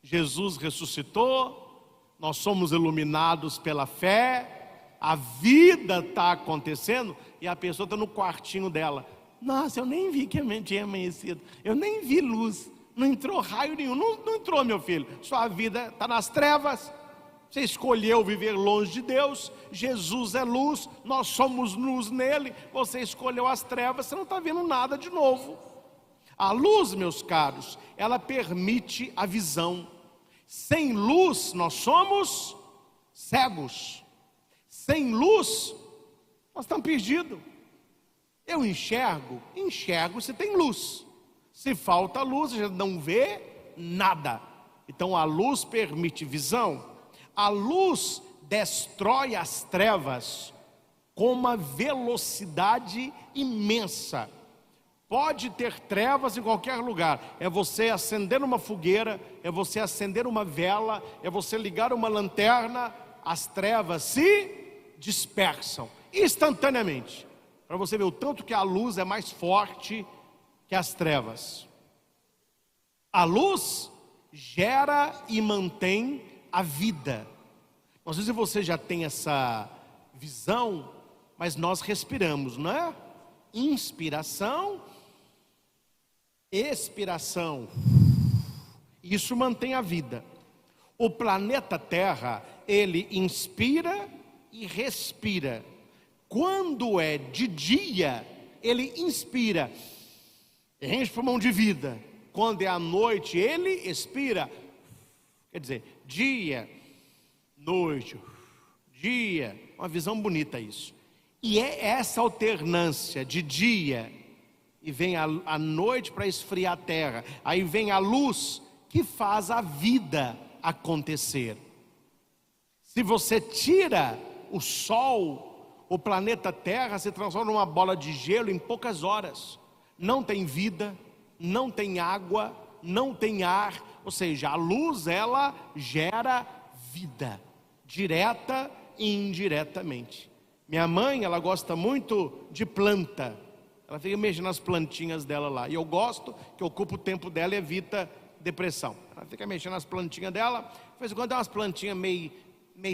[SPEAKER 1] Jesus ressuscitou, nós somos iluminados pela fé, a vida está acontecendo e a pessoa está no quartinho dela. Nossa, eu nem vi que tinha amanhecido, eu nem vi luz, não entrou raio nenhum, não entrou, meu filho. Sua vida está nas trevas, você escolheu viver longe de Deus. Jesus é luz, nós somos luz nele. Você escolheu as trevas, você não está vendo nada de novo. A luz, meus caros, ela permite a visão. Sem luz nós somos cegos. Sem luz nós estamos perdidos. Eu enxergo se tem luz. Se falta luz, a gente não vê nada. Então a luz permite visão. A luz destrói as trevas com uma velocidade imensa. Pode ter trevas em qualquer lugar. É você acender uma fogueira, é você acender uma vela, é você ligar uma lanterna. As trevas se dispersam instantaneamente. Para você ver o tanto que a luz é mais forte que as trevas. A luz gera e mantém a vida. Não sei se você já tem essa visão, mas nós respiramos, não é? Inspiração, expiração. Isso mantém a vida. O planeta Terra, ele inspira e respira. Quando é de dia, ele inspira, enche pulmão de vida. Quando é à noite, ele expira. Quer dizer, dia, noite, dia. Uma visão bonita isso. E é essa alternância de dia, e vem a noite para esfriar a terra, aí vem a luz que faz a vida acontecer. Se você tira o sol, o planeta Terra se transforma numa bola de gelo em poucas horas. Não tem vida, não tem água, não tem ar. Ou seja, a luz, ela gera vida. direta e indiretamente. Minha mãe, ela gosta muito de planta. Ela fica mexendo nas plantinhas dela lá. E eu gosto, que ocupa o tempo dela e evita depressão. Ela fica mexendo nas plantinhas dela. De vez em quando tem umas plantinhas meio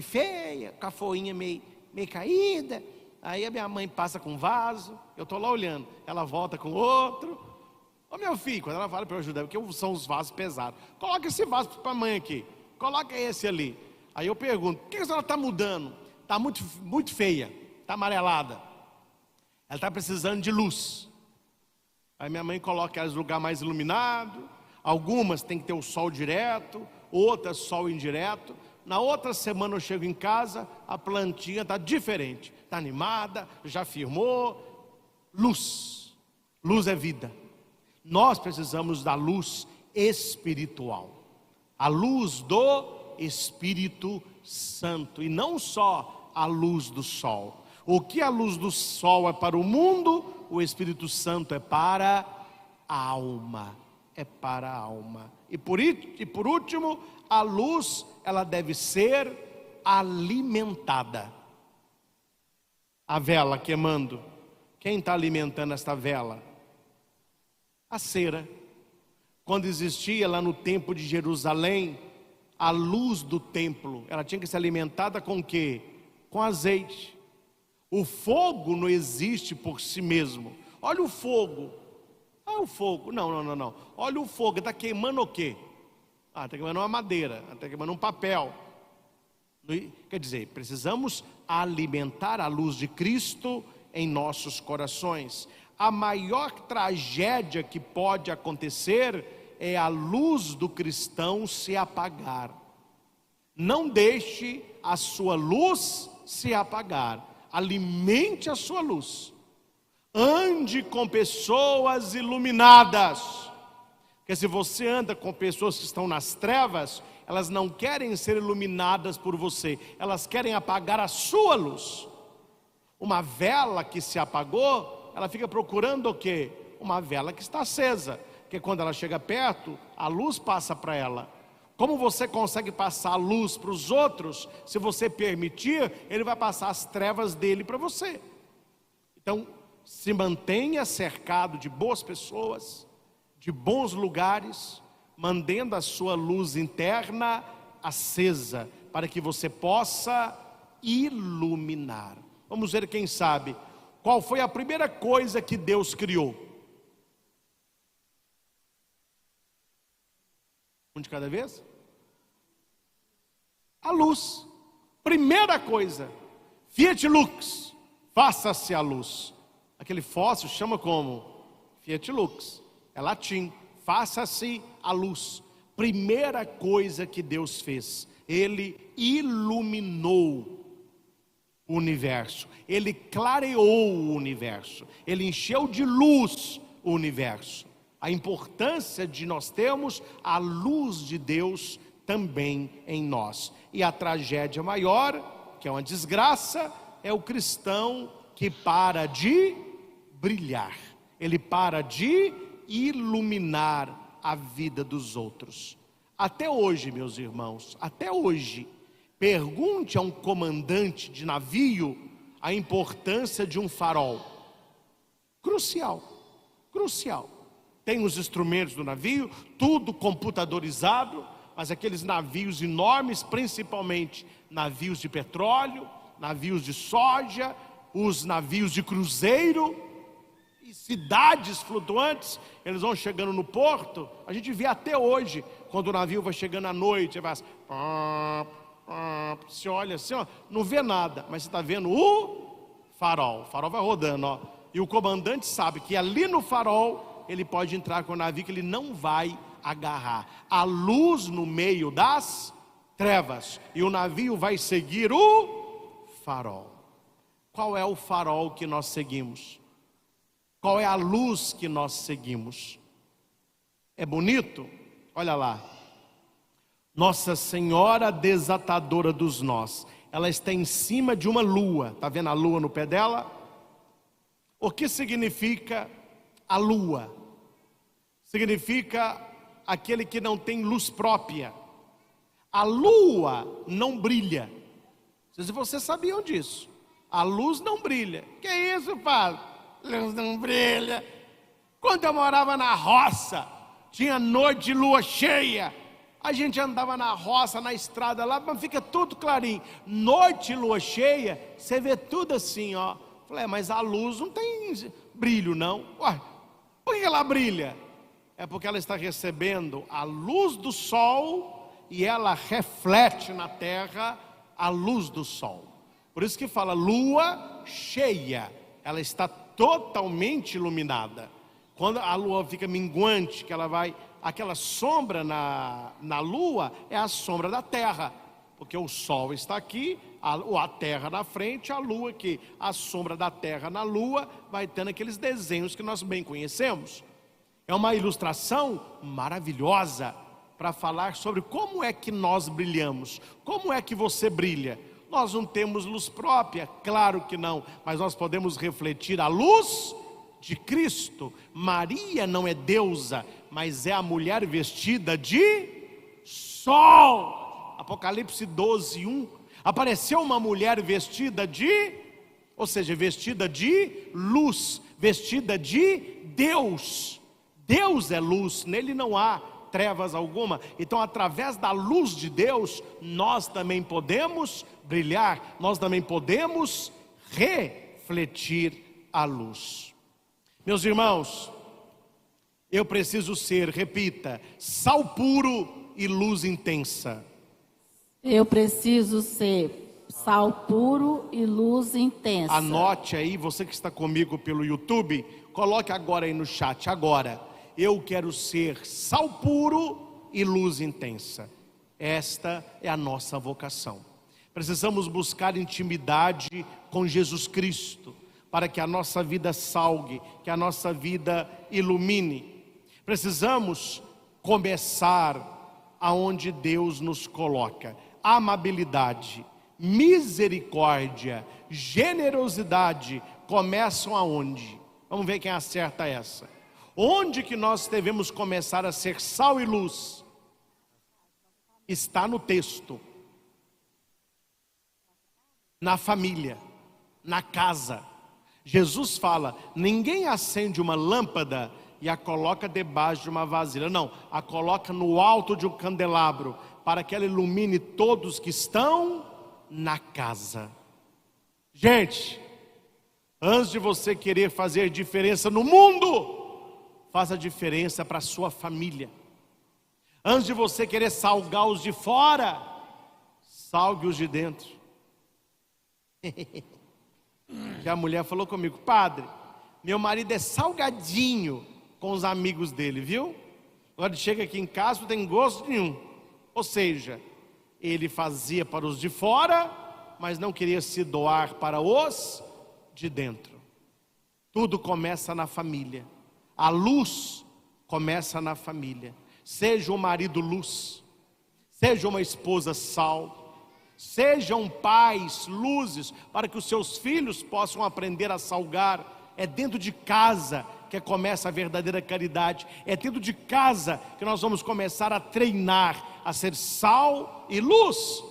[SPEAKER 1] feias, com a folhinha meio caída. Aí a minha mãe passa com um vaso, eu estou lá olhando. Ela volta com outro. Ô meu filho, quando ela fala para eu ajudar, porque são os vasos pesados. Coloca esse vaso para a mãe aqui. Coloca esse ali. Aí eu pergunto, por que a senhora está mudando? Está muito feia, está amarelada. Ela está precisando de luz. Aí minha mãe coloca elas no lugar mais iluminado. Algumas tem que ter o sol direto, outras sol indireto. Na outra semana eu chego em casa, a plantinha está diferente. Está animada, já firmou. Luz. Luz é vida. Nós precisamos da luz espiritual. A luz do Espírito Santo. E não só a luz do sol. O que a luz do sol é para o mundo, o Espírito Santo é para a alma. É para a alma. E por último, a luz, ela deve ser alimentada. A vela queimando. Quem está alimentando esta vela? A cera. Quando existia lá no templo de Jerusalém, a luz do templo, ela tinha que ser alimentada com o quê? Com azeite. O fogo não existe por si mesmo. Olha o fogo. Ah, o fogo. Não. Olha o fogo. Está queimando o quê? Está queimando uma madeira. Está queimando um papel. Quer dizer, precisamos alimentar a luz de Cristo em nossos corações. A maior tragédia que pode acontecer é a luz do cristão se apagar. Não deixe a sua luz se apagar. Alimente a sua luz. Ande com pessoas iluminadas. Porque se você anda com pessoas que estão nas trevas, elas não querem ser iluminadas por você, elas querem apagar a sua luz. Uma vela que se apagou, ela fica procurando o quê? Uma vela que está acesa, porque quando ela chega perto, a luz passa para ela. Como você consegue passar a luz para os outros? Se você permitir, ele vai passar as trevas dele para você. Então, se mantenha cercado de boas pessoas, de bons lugares, mantendo a sua luz interna acesa, para que você possa iluminar. Vamos ver, quem sabe, qual foi a primeira coisa que Deus criou? Um de cada vez? A luz. Primeira coisa, Fiat Lux, faça-se a luz. Aquele fóssil chama como? Fiat Lux, é latim, faça-se a luz. Primeira coisa que Deus fez, Ele iluminou o universo, Ele clareou o universo, Ele encheu de luz o universo. A importância de nós termos a luz de Deus também em nós. E a tragédia maior, que é uma desgraça, é o cristão que para de brilhar, ele para de iluminar a vida dos outros. Até hoje, meus irmãos, até hoje, pergunte a um comandante de navio a importância de um farol. Crucial. Tem os instrumentos do navio, tudo computadorizado, mas aqueles navios enormes, principalmente navios de petróleo, navios de soja, os navios de cruzeiro e cidades flutuantes, eles vão chegando no porto. A gente vê até hoje, quando o navio vai chegando à noite, vai assim, você olha assim, ó, não vê nada, mas você está vendo o farol vai rodando, ó, e o comandante sabe que ali no farol ele pode entrar com o navio, que ele não vai agarrar a luz no meio das trevas, e o navio vai seguir o farol. Qual é o farol que nós seguimos? Qual é a luz que nós seguimos? É bonito? Olha lá, Nossa Senhora Desatadora dos Nós, ela está em cima de uma lua. Está vendo a lua no pé dela? O que significa a lua? Significa aquele que não tem luz própria. A lua não brilha, Não sei se vocês sabiam disso. A luz não brilha. Que isso, padre? Luz não brilha. Quando eu morava na roça, tinha noite de lua cheia. A gente andava na roça, na estrada lá, mas fica tudo clarinho. Noite de lua cheia, você vê tudo assim, ó. Falei, mas a luz não tem brilho, não. Ué, por que ela brilha? É porque ela está recebendo a luz do sol e ela reflete na terra a luz do sol. Por isso que fala lua cheia. Ela está totalmente iluminada. Quando a lua fica minguante, que ela vai, aquela sombra na lua é a sombra da terra, porque o sol está aqui, a terra na frente, a lua aqui. A sombra da terra na lua vai tendo aqueles desenhos que nós bem conhecemos. É uma ilustração maravilhosa para falar sobre como é que nós brilhamos, como é que você brilha. Nós não temos luz própria, claro que não, mas nós podemos refletir a luz de Cristo. Maria não é deusa, mas é a mulher vestida de sol. Apocalipse 12:1. Apareceu uma mulher vestida de, ou seja, vestida de luz, vestida de Deus. Deus é luz, nele não há trevas alguma. Então, através da luz de Deus, nós também podemos brilhar, nós também podemos refletir a luz. Meus irmãos, eu preciso ser, repita, sal puro e luz intensa.
[SPEAKER 2] Eu preciso ser sal puro e luz intensa.
[SPEAKER 1] Anote aí, você que está comigo pelo YouTube, coloque agora aí no chat, agora. Eu quero ser sal puro e luz intensa. Esta é a nossa vocação. Precisamos buscar intimidade com Jesus Cristo, para que a nossa vida salgue, que a nossa vida ilumine. Precisamos começar aonde Deus nos coloca. Amabilidade, misericórdia, generosidade começam aonde? Vamos ver quem acerta essa. Onde que nós devemos começar a ser sal e luz? Está no texto. Na família, na casa. Jesus fala, ninguém acende uma lâmpada e a coloca debaixo de uma vasilha. Não, a coloca no alto de um candelabro, para que ela ilumine todos que estão na casa. Gente, antes de você querer fazer diferença no mundo, faça diferença para a sua família. Antes de você querer salgar os de fora, salgue os de dentro. E a mulher falou comigo, padre, meu marido é salgadinho com os amigos dele, viu? Agora chega aqui em casa, não tem gosto nenhum. Ou seja, ele fazia para os de fora, mas não queria se doar para os de dentro. Tudo começa na família. A luz começa na família. Seja um marido luz, seja uma esposa sal, sejam pais luzes, para que os seus filhos possam aprender a salgar. É dentro de casa que começa a verdadeira caridade. É dentro de casa que nós vamos começar a treinar a ser sal e luz.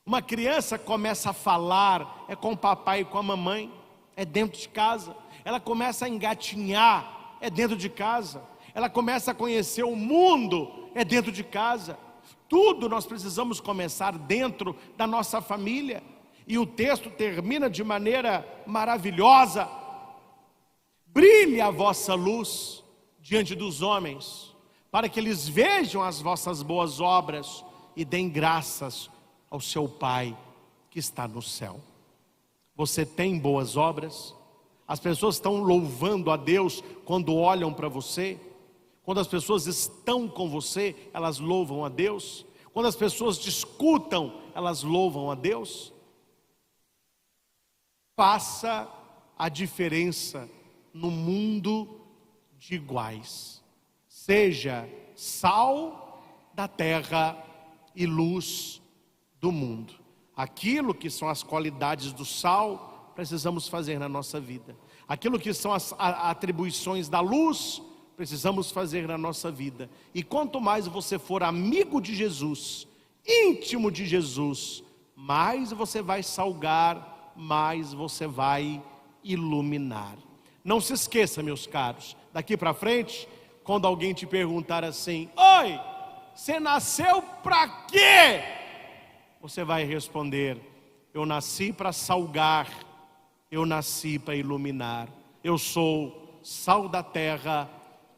[SPEAKER 1] Uma criança começa a falar, é com o papai e com a mamãe, é dentro de casa. Ela começa a engatinhar, é dentro de casa. Ela começa a conhecer o mundo, é dentro de casa. Tudo nós precisamos começar dentro da nossa família. E o texto termina de maneira maravilhosa. Brilhe a vossa luz diante dos homens, para que eles vejam as vossas boas obras e deem graças ao seu Pai que está no céu. Você tem boas obras? As pessoas estão louvando a Deus quando olham para você? Quando as pessoas estão com você, elas louvam a Deus? Quando as pessoas discutam, elas louvam a Deus? Faça a diferença no mundo de iguais. Seja sal da terra e luz do mundo. Aquilo que são as qualidades do sal, precisamos fazer na nossa vida. Aquilo que são as atribuições da luz, precisamos fazer na nossa vida. E quanto mais você for amigo de Jesus, íntimo de Jesus, mais você vai salgar, mais você vai iluminar. Não se esqueça, meus caros, daqui para frente, quando alguém te perguntar assim: oi, você nasceu para quê? Você vai responder: eu nasci para salgar, eu nasci para iluminar, eu sou sal da terra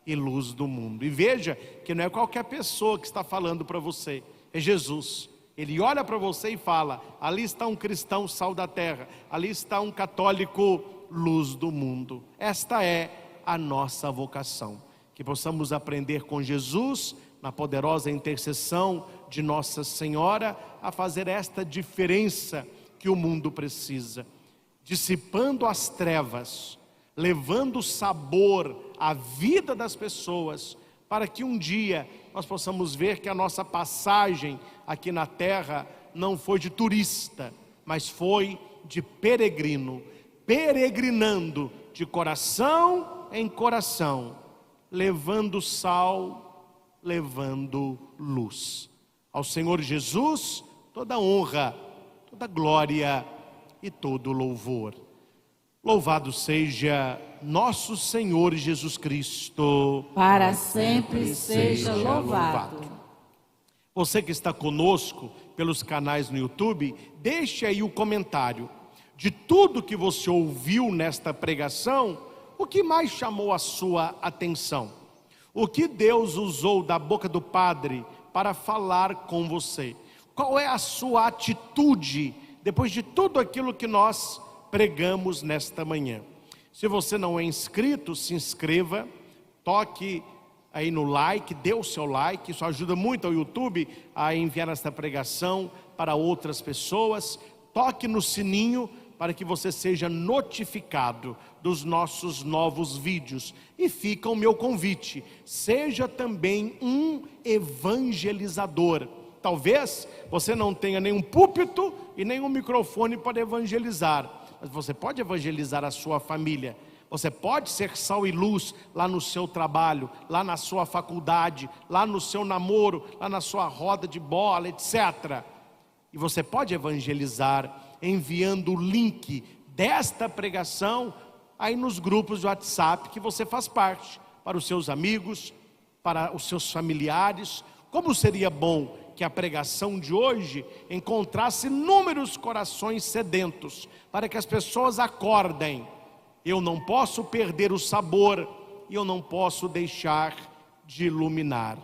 [SPEAKER 1] e luz do mundo. E veja que não é qualquer pessoa que está falando para você, é Jesus. Ele olha para você e fala: ali está um cristão sal da terra, ali está um católico luz do mundo. Esta é a nossa vocação, que possamos aprender com Jesus, na poderosa intercessão de Nossa Senhora, a fazer esta diferença que o mundo precisa, dissipando as trevas, levando sabor à vida das pessoas, para que um dia nós possamos ver que a nossa passagem aqui na terra não foi de turista, mas foi de peregrino, peregrinando de coração em coração, levando sal, levando luz. Ao Senhor Jesus toda honra, toda glória e todo louvor. Louvado seja nosso Senhor Jesus Cristo.
[SPEAKER 2] Para sempre seja louvado.
[SPEAKER 1] Você que está conosco pelos canais no YouTube, deixe aí o comentário de tudo que você ouviu nesta pregação. O que mais chamou a sua atenção? O que Deus usou da boca do Padre para falar com você? Qual é a sua atitude depois de tudo aquilo que nós pregamos nesta manhã? Se você não é inscrito, se inscreva, toque aí no like, dê o seu like, isso ajuda muito ao YouTube a enviar esta pregação para outras pessoas. Toque no sininho para que você seja notificado dos nossos novos vídeos. E fica o meu convite: seja também um evangelizador. Talvez você não tenha nenhum púlpito e nenhum microfone para evangelizar, mas você pode evangelizar a sua família. Você pode ser sal e luz lá no seu trabalho, lá na sua faculdade, lá no seu namoro, lá na sua roda de bola, etc. E você pode evangelizar enviando o link desta pregação aí nos grupos de WhatsApp que você faz parte, para os seus amigos, para os seus familiares. Como seria bom que a pregação de hoje encontrasse inúmeros corações sedentos, para que as pessoas acordem: eu não posso perder o sabor, e eu não posso deixar de iluminar.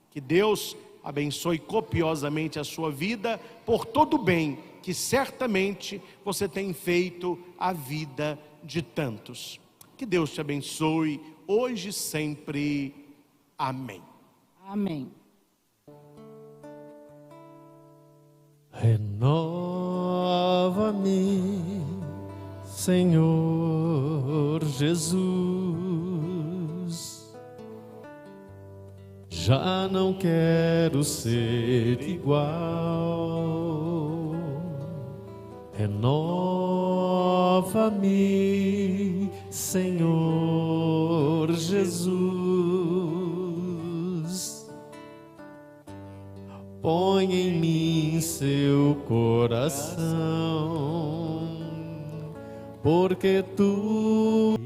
[SPEAKER 1] Que Deus abençoe copiosamente a sua vida por todo o bem que certamente você tem feito à vida de tantos. Que Deus te abençoe hoje e sempre. Amém.
[SPEAKER 2] Amém.
[SPEAKER 3] Renova-me, Senhor Jesus. Já não quero ser igual. Renova-me, Senhor Jesus. Põe em mim seu coração, porque tu...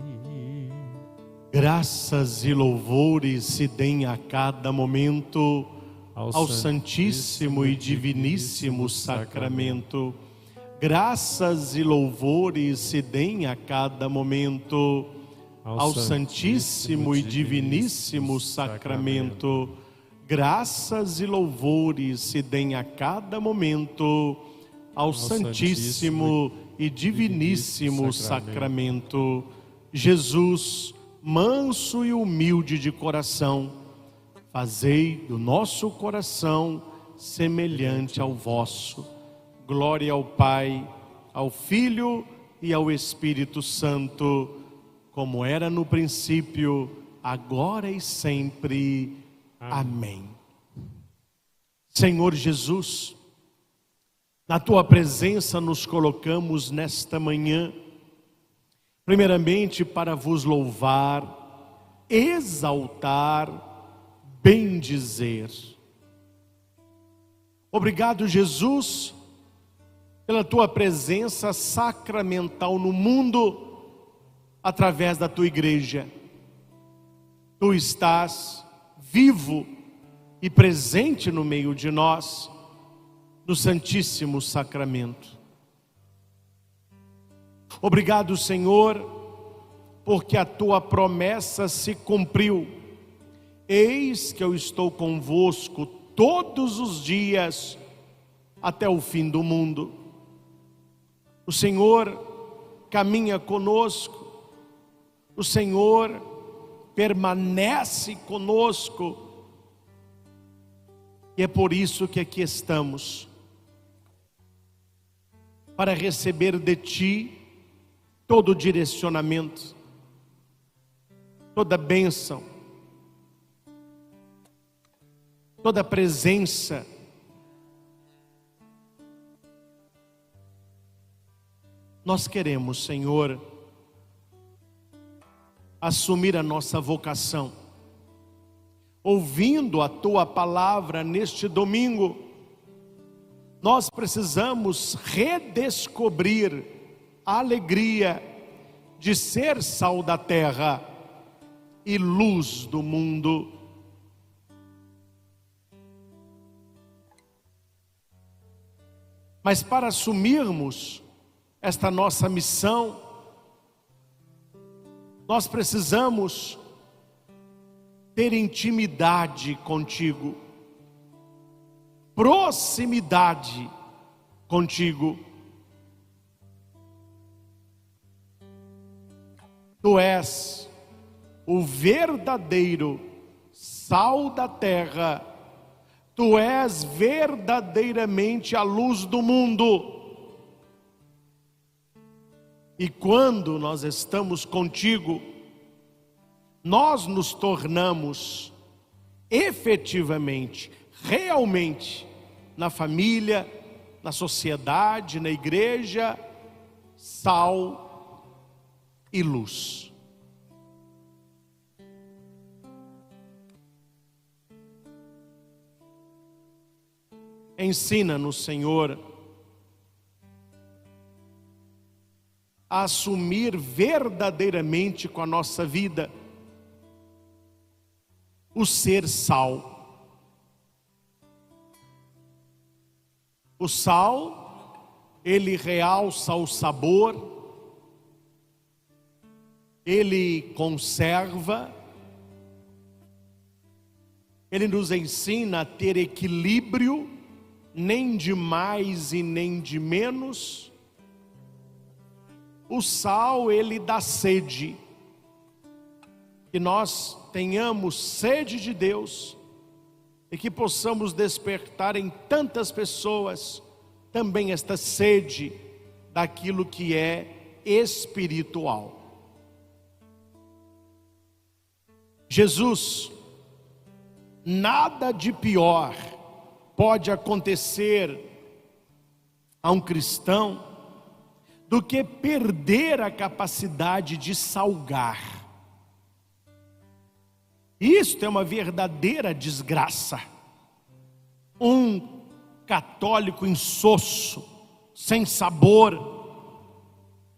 [SPEAKER 1] Graças e louvores se deem a cada momento ao Santíssimo e Diviníssimo Sacramento. Graças e louvores se deem a cada momento ao Santíssimo e Diviníssimo Sacramento. Graças e louvores se deem a cada momento ao Santíssimo e Diviníssimo Sacramento. Jesus, manso e humilde de coração, fazei do nosso coração semelhante ao vosso. Glória ao Pai, ao Filho e ao Espírito Santo, como era no princípio, agora e sempre. Amém. Senhor Jesus, na Tua presença nos colocamos nesta manhã, primeiramente para vos louvar, exaltar, bendizer. Obrigado, Jesus, pela tua presença sacramental no mundo, através da tua igreja. Tu estás vivo e presente no meio de nós, no Santíssimo Sacramento. Obrigado, Senhor, porque a tua promessa se cumpriu. Eis que eu estou convosco todos os dias até o fim do mundo. O Senhor caminha conosco, o Senhor permanece conosco, e é por isso que aqui estamos, para receber de Ti todo o direcionamento, toda bênção, toda presença. Nós queremos, Senhor, assumir a nossa vocação, ouvindo a Tua palavra neste domingo. Nós precisamos redescobrir a alegria de ser sal da terra e luz do mundo. Mas para assumirmos esta nossa missão, nós precisamos ter intimidade contigo, proximidade contigo. Tu és o verdadeiro sal da terra, tu és verdadeiramente a luz do mundo. E quando nós estamos contigo, nós nos tornamos efetivamente, realmente, na família, na sociedade, na igreja, sal e luz. Ensina-nos, Senhor, a assumir verdadeiramente com a nossa vida o ser sal. O sal, ele realça o sabor, ele conserva, ele nos ensina a ter equilíbrio, nem de mais e nem de menos. O sal, ele dá sede, que nós tenhamos sede de Deus e que possamos despertar em tantas pessoas também esta sede daquilo que é espiritual. Jesus, nada de pior pode acontecer a um cristão do que perder a capacidade de salgar. Isto é uma verdadeira desgraça. Um católico insosso, sem sabor,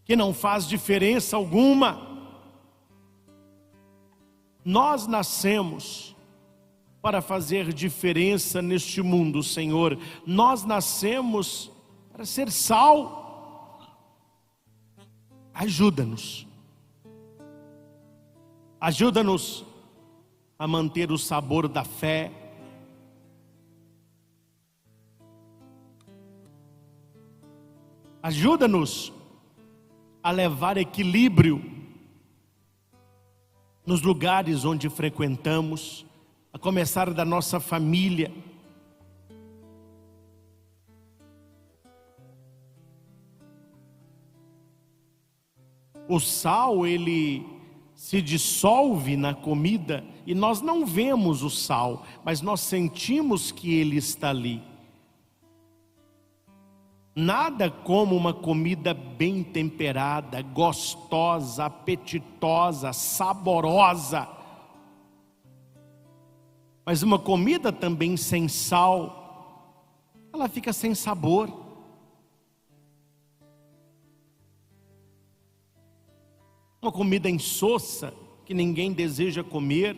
[SPEAKER 1] que não faz diferença alguma. Nós nascemos para fazer diferença neste mundo, Senhor. Nós nascemos para ser sal. Ajuda-nos. Ajuda-nos a manter o sabor da fé. Ajuda-nos a levar equilíbrio nos lugares onde frequentamos, a começar da nossa família. O sal, ele se dissolve na comida e nós não vemos o sal, mas nós sentimos que ele está ali. Nada como uma comida bem temperada, gostosa, apetitosa, saborosa. Mas uma comida também sem sal, ela fica sem sabor. uma comida insossa que ninguém deseja comer.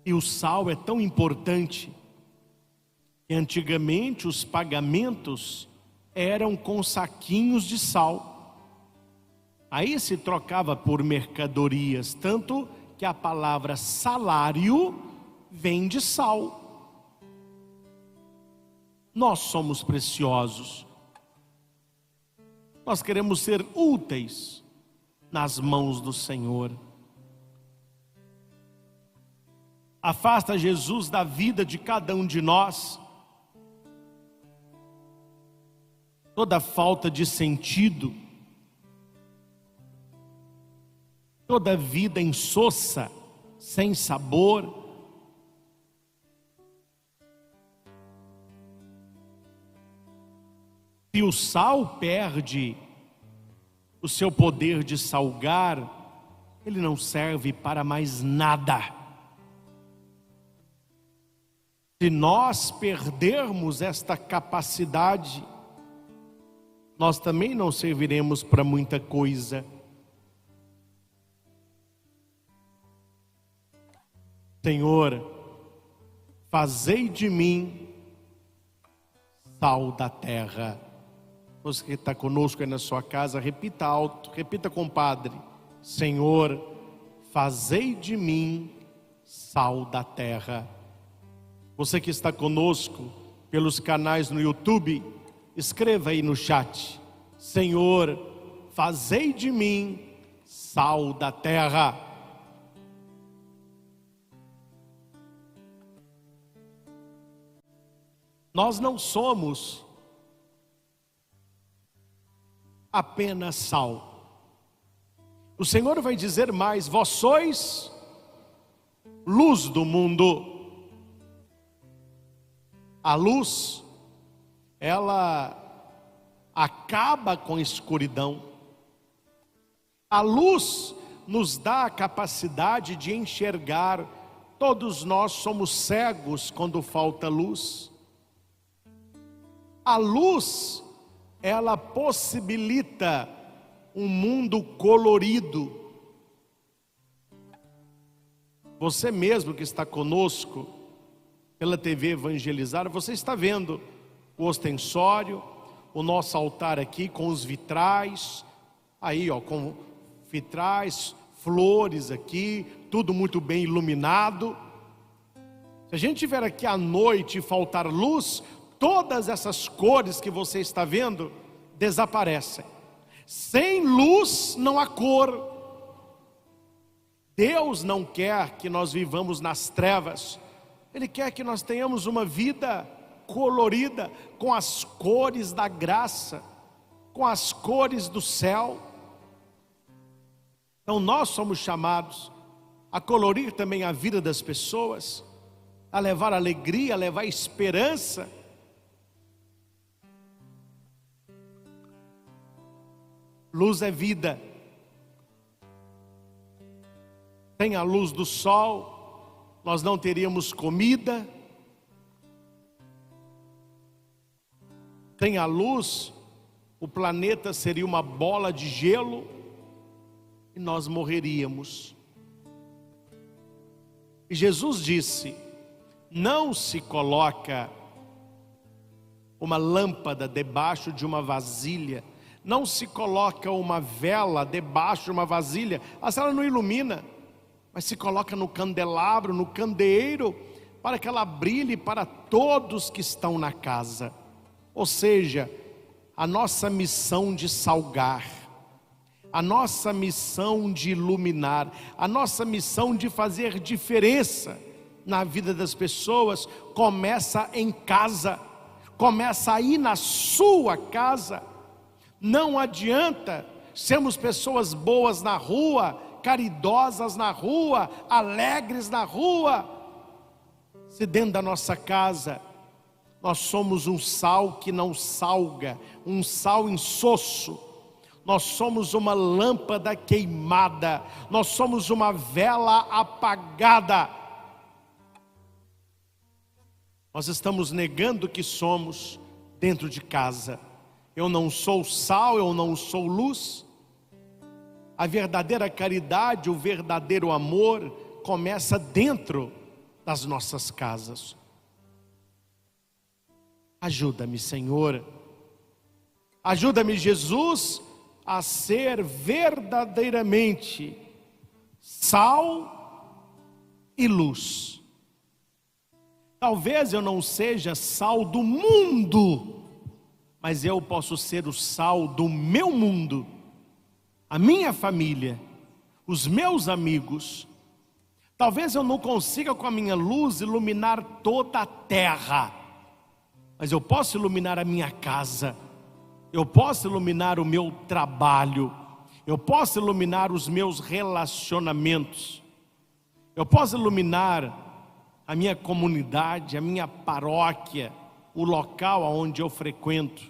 [SPEAKER 1] E o sal é tão importante que antigamente os pagamentos eram com saquinhos de sal. Aí se trocava por mercadorias, tanto que a palavra salário vem de sal. Nós somos preciosos. Nós queremos ser úteis nas mãos do Senhor. Afasta Jesus da vida de cada um de nós. Toda falta de sentido, toda vida insossa, sem sabor. Se o sal perde o seu poder de salgar, ele não serve para mais nada. Se nós perdermos esta capacidade, nós também não serviremos para muita coisa. Senhor, fazei de mim sal da terra. Você que está conosco aí na sua casa, repita alto, repita com o Padre: Senhor, fazei de mim sal da terra. Você que está conosco pelos canais no YouTube, escreva aí no chat: Senhor, fazei de mim sal da terra. Nós não somos apenas sal. O Senhor vai dizer mais: vós sois luz do mundo. A luz, ela acaba com a escuridão. A luz nos dá a capacidade de enxergar. Todos nós somos cegos quando falta luz. A luz, ela possibilita um mundo colorido. Você mesmo que está conosco pela TV Evangelizar, você está vendo o ostensório, o nosso altar aqui com os vitrais, aí ó, com vitrais, flores aqui, tudo muito bem iluminado. Se a gente estiver aqui à noite e faltar luz, todas essas cores que você está vendo desaparecem. Sem luz não há cor. Deus não quer que nós vivamos nas trevas. Ele quer que nós tenhamos uma vida colorida, com as cores da graça, com as cores do céu. Então nós somos chamados a colorir também a vida das pessoas, a levar alegria, a levar esperança. Luz é vida. Sem a luz do sol, nós não teríamos comida. Sem a luz, o planeta seria uma bola de gelo e nós morreríamos. E Jesus disse: não se coloca uma lâmpada debaixo de uma vasilha, não se coloca uma vela debaixo de uma vasilha, ela não ilumina, mas se coloca no candelabro, no candeeiro, para que ela brilhe para todos que estão na casa. Ou seja, a nossa missão de salgar, a nossa missão de iluminar, a nossa missão de fazer diferença na vida das pessoas, começa em casa, começa aí na sua casa. Não adianta sermos pessoas boas na rua, caridosas na rua, alegres na rua, se dentro da nossa casa nós somos um sal que não salga, um sal insosso. Nós somos uma lâmpada queimada, nós somos uma vela apagada. Nós estamos negando que somos dentro de casa. Eu não sou sal, eu não sou luz. A verdadeira caridade, o verdadeiro amor começa dentro das nossas casas. Ajuda-me, Senhor. Ajuda-me, Jesus, a ser verdadeiramente sal e luz. Talvez eu não seja sal do mundo, mas eu posso ser o sal do meu mundo, a minha família, os meus amigos. Talvez eu não consiga com a minha luz iluminar toda a terra, mas eu posso iluminar a minha casa, eu posso iluminar o meu trabalho, eu posso iluminar os meus relacionamentos, eu posso iluminar a minha comunidade, a minha paróquia, o local aonde eu frequento.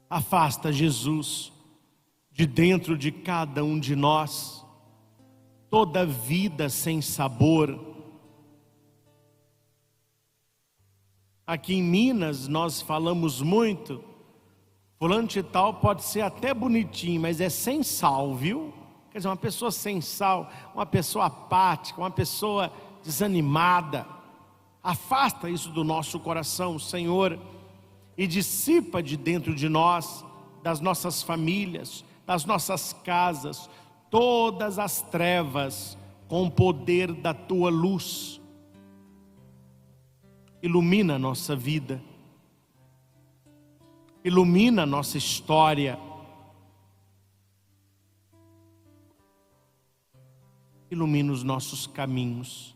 [SPEAKER 1] Afasta, Jesus, de dentro de cada um de nós, toda vida sem sabor. Aqui em Minas nós falamos muito, fulano de tal pode ser até bonitinho, mas é sem sal, viu? Quer dizer, uma pessoa sem sal, uma pessoa apática, uma pessoa desanimada. Afasta isso do nosso coração, Senhor, e dissipa de dentro de nós, das nossas famílias, das nossas casas, todas as trevas com o poder da Tua luz. Ilumina a nossa vida, ilumina a nossa história, ilumina os nossos caminhos.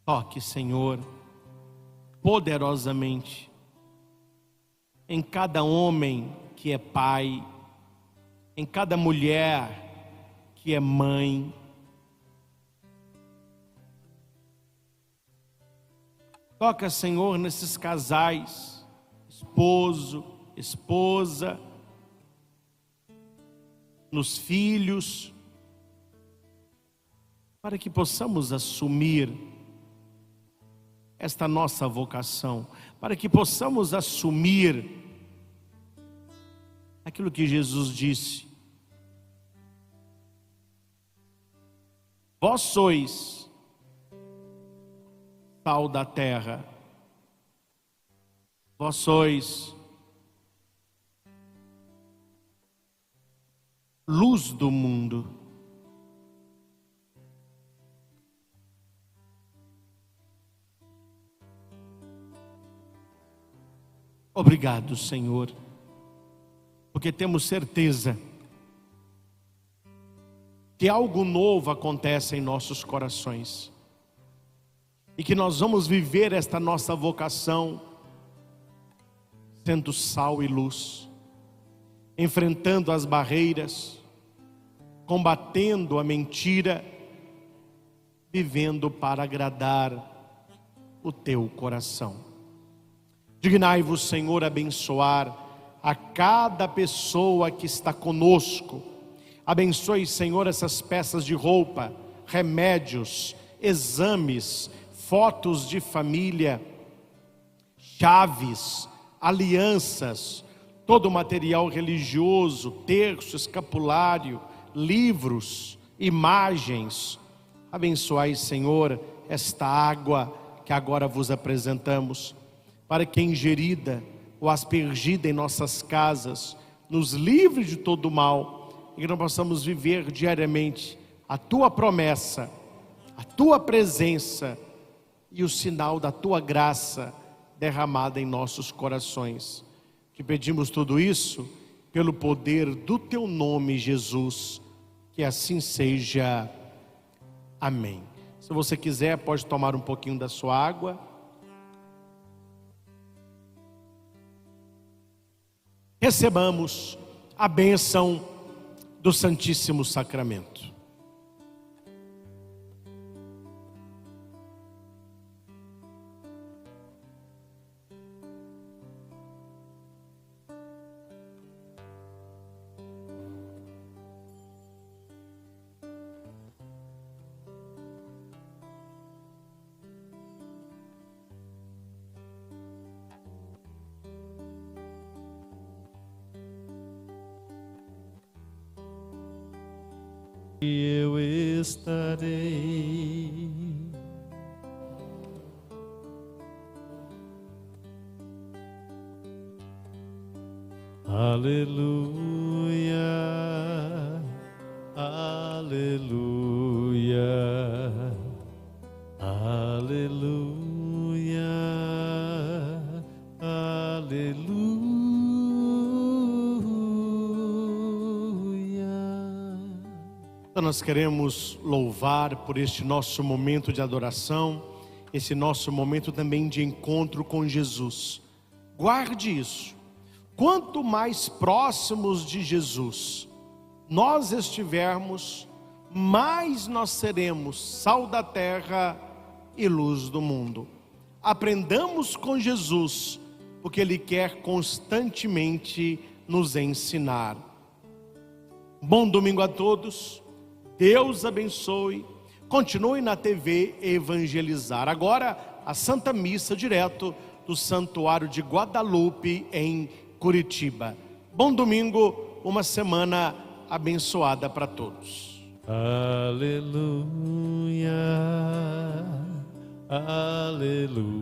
[SPEAKER 1] Toque, Senhor, poderosamente em cada homem que é pai, em cada mulher que é mãe. Toca, Senhor, nesses casais, esposo, esposa, nos filhos, para que possamos assumir esta nossa vocação, para que possamos assumir aquilo que Jesus disse: vós sois sal da terra, vós sois luz do mundo. Obrigado, Senhor, porque temos certeza que algo novo acontece em nossos corações e que nós vamos viver esta nossa vocação sendo sal e luz, enfrentando as barreiras, combatendo a mentira, vivendo para agradar o Teu coração. Dignai-vos, Senhor, abençoar a cada pessoa que está conosco. Abençoe, Senhor, essas peças de roupa, remédios, exames, fotos de família, chaves, alianças, todo o material religioso, terço, escapulário, livros, imagens. Abençoai, Senhor, esta água que agora vos apresentamos, para que ingerida ou aspergida em nossas casas, nos livre de todo o mal, e que nós possamos viver diariamente a Tua promessa, a Tua presença e o sinal da Tua graça derramada em nossos corações. Te pedimos tudo isso pelo poder do Teu nome, Jesus, que assim seja. Amém. Se você quiser, pode tomar um pouquinho da sua água. Recebamos a bênção do Santíssimo Sacramento.
[SPEAKER 3] e eu estarei. Aleluia, aleluia, aleluia, aleluia.
[SPEAKER 1] Então nós queremos louvar por este nosso momento de adoração, esse nosso momento também de encontro com Jesus. Guarde isso. Quanto mais próximos de Jesus nós estivermos, mais nós seremos sal da terra e luz do mundo. Aprendamos com Jesus, porque Ele quer constantemente nos ensinar. Bom domingo a todos, Deus abençoe, continue na TV Evangelizar. Agora a Santa Missa direto do Santuário de Guadalupe em Curitiba. Bom domingo, uma semana abençoada para todos.
[SPEAKER 3] Aleluia, aleluia.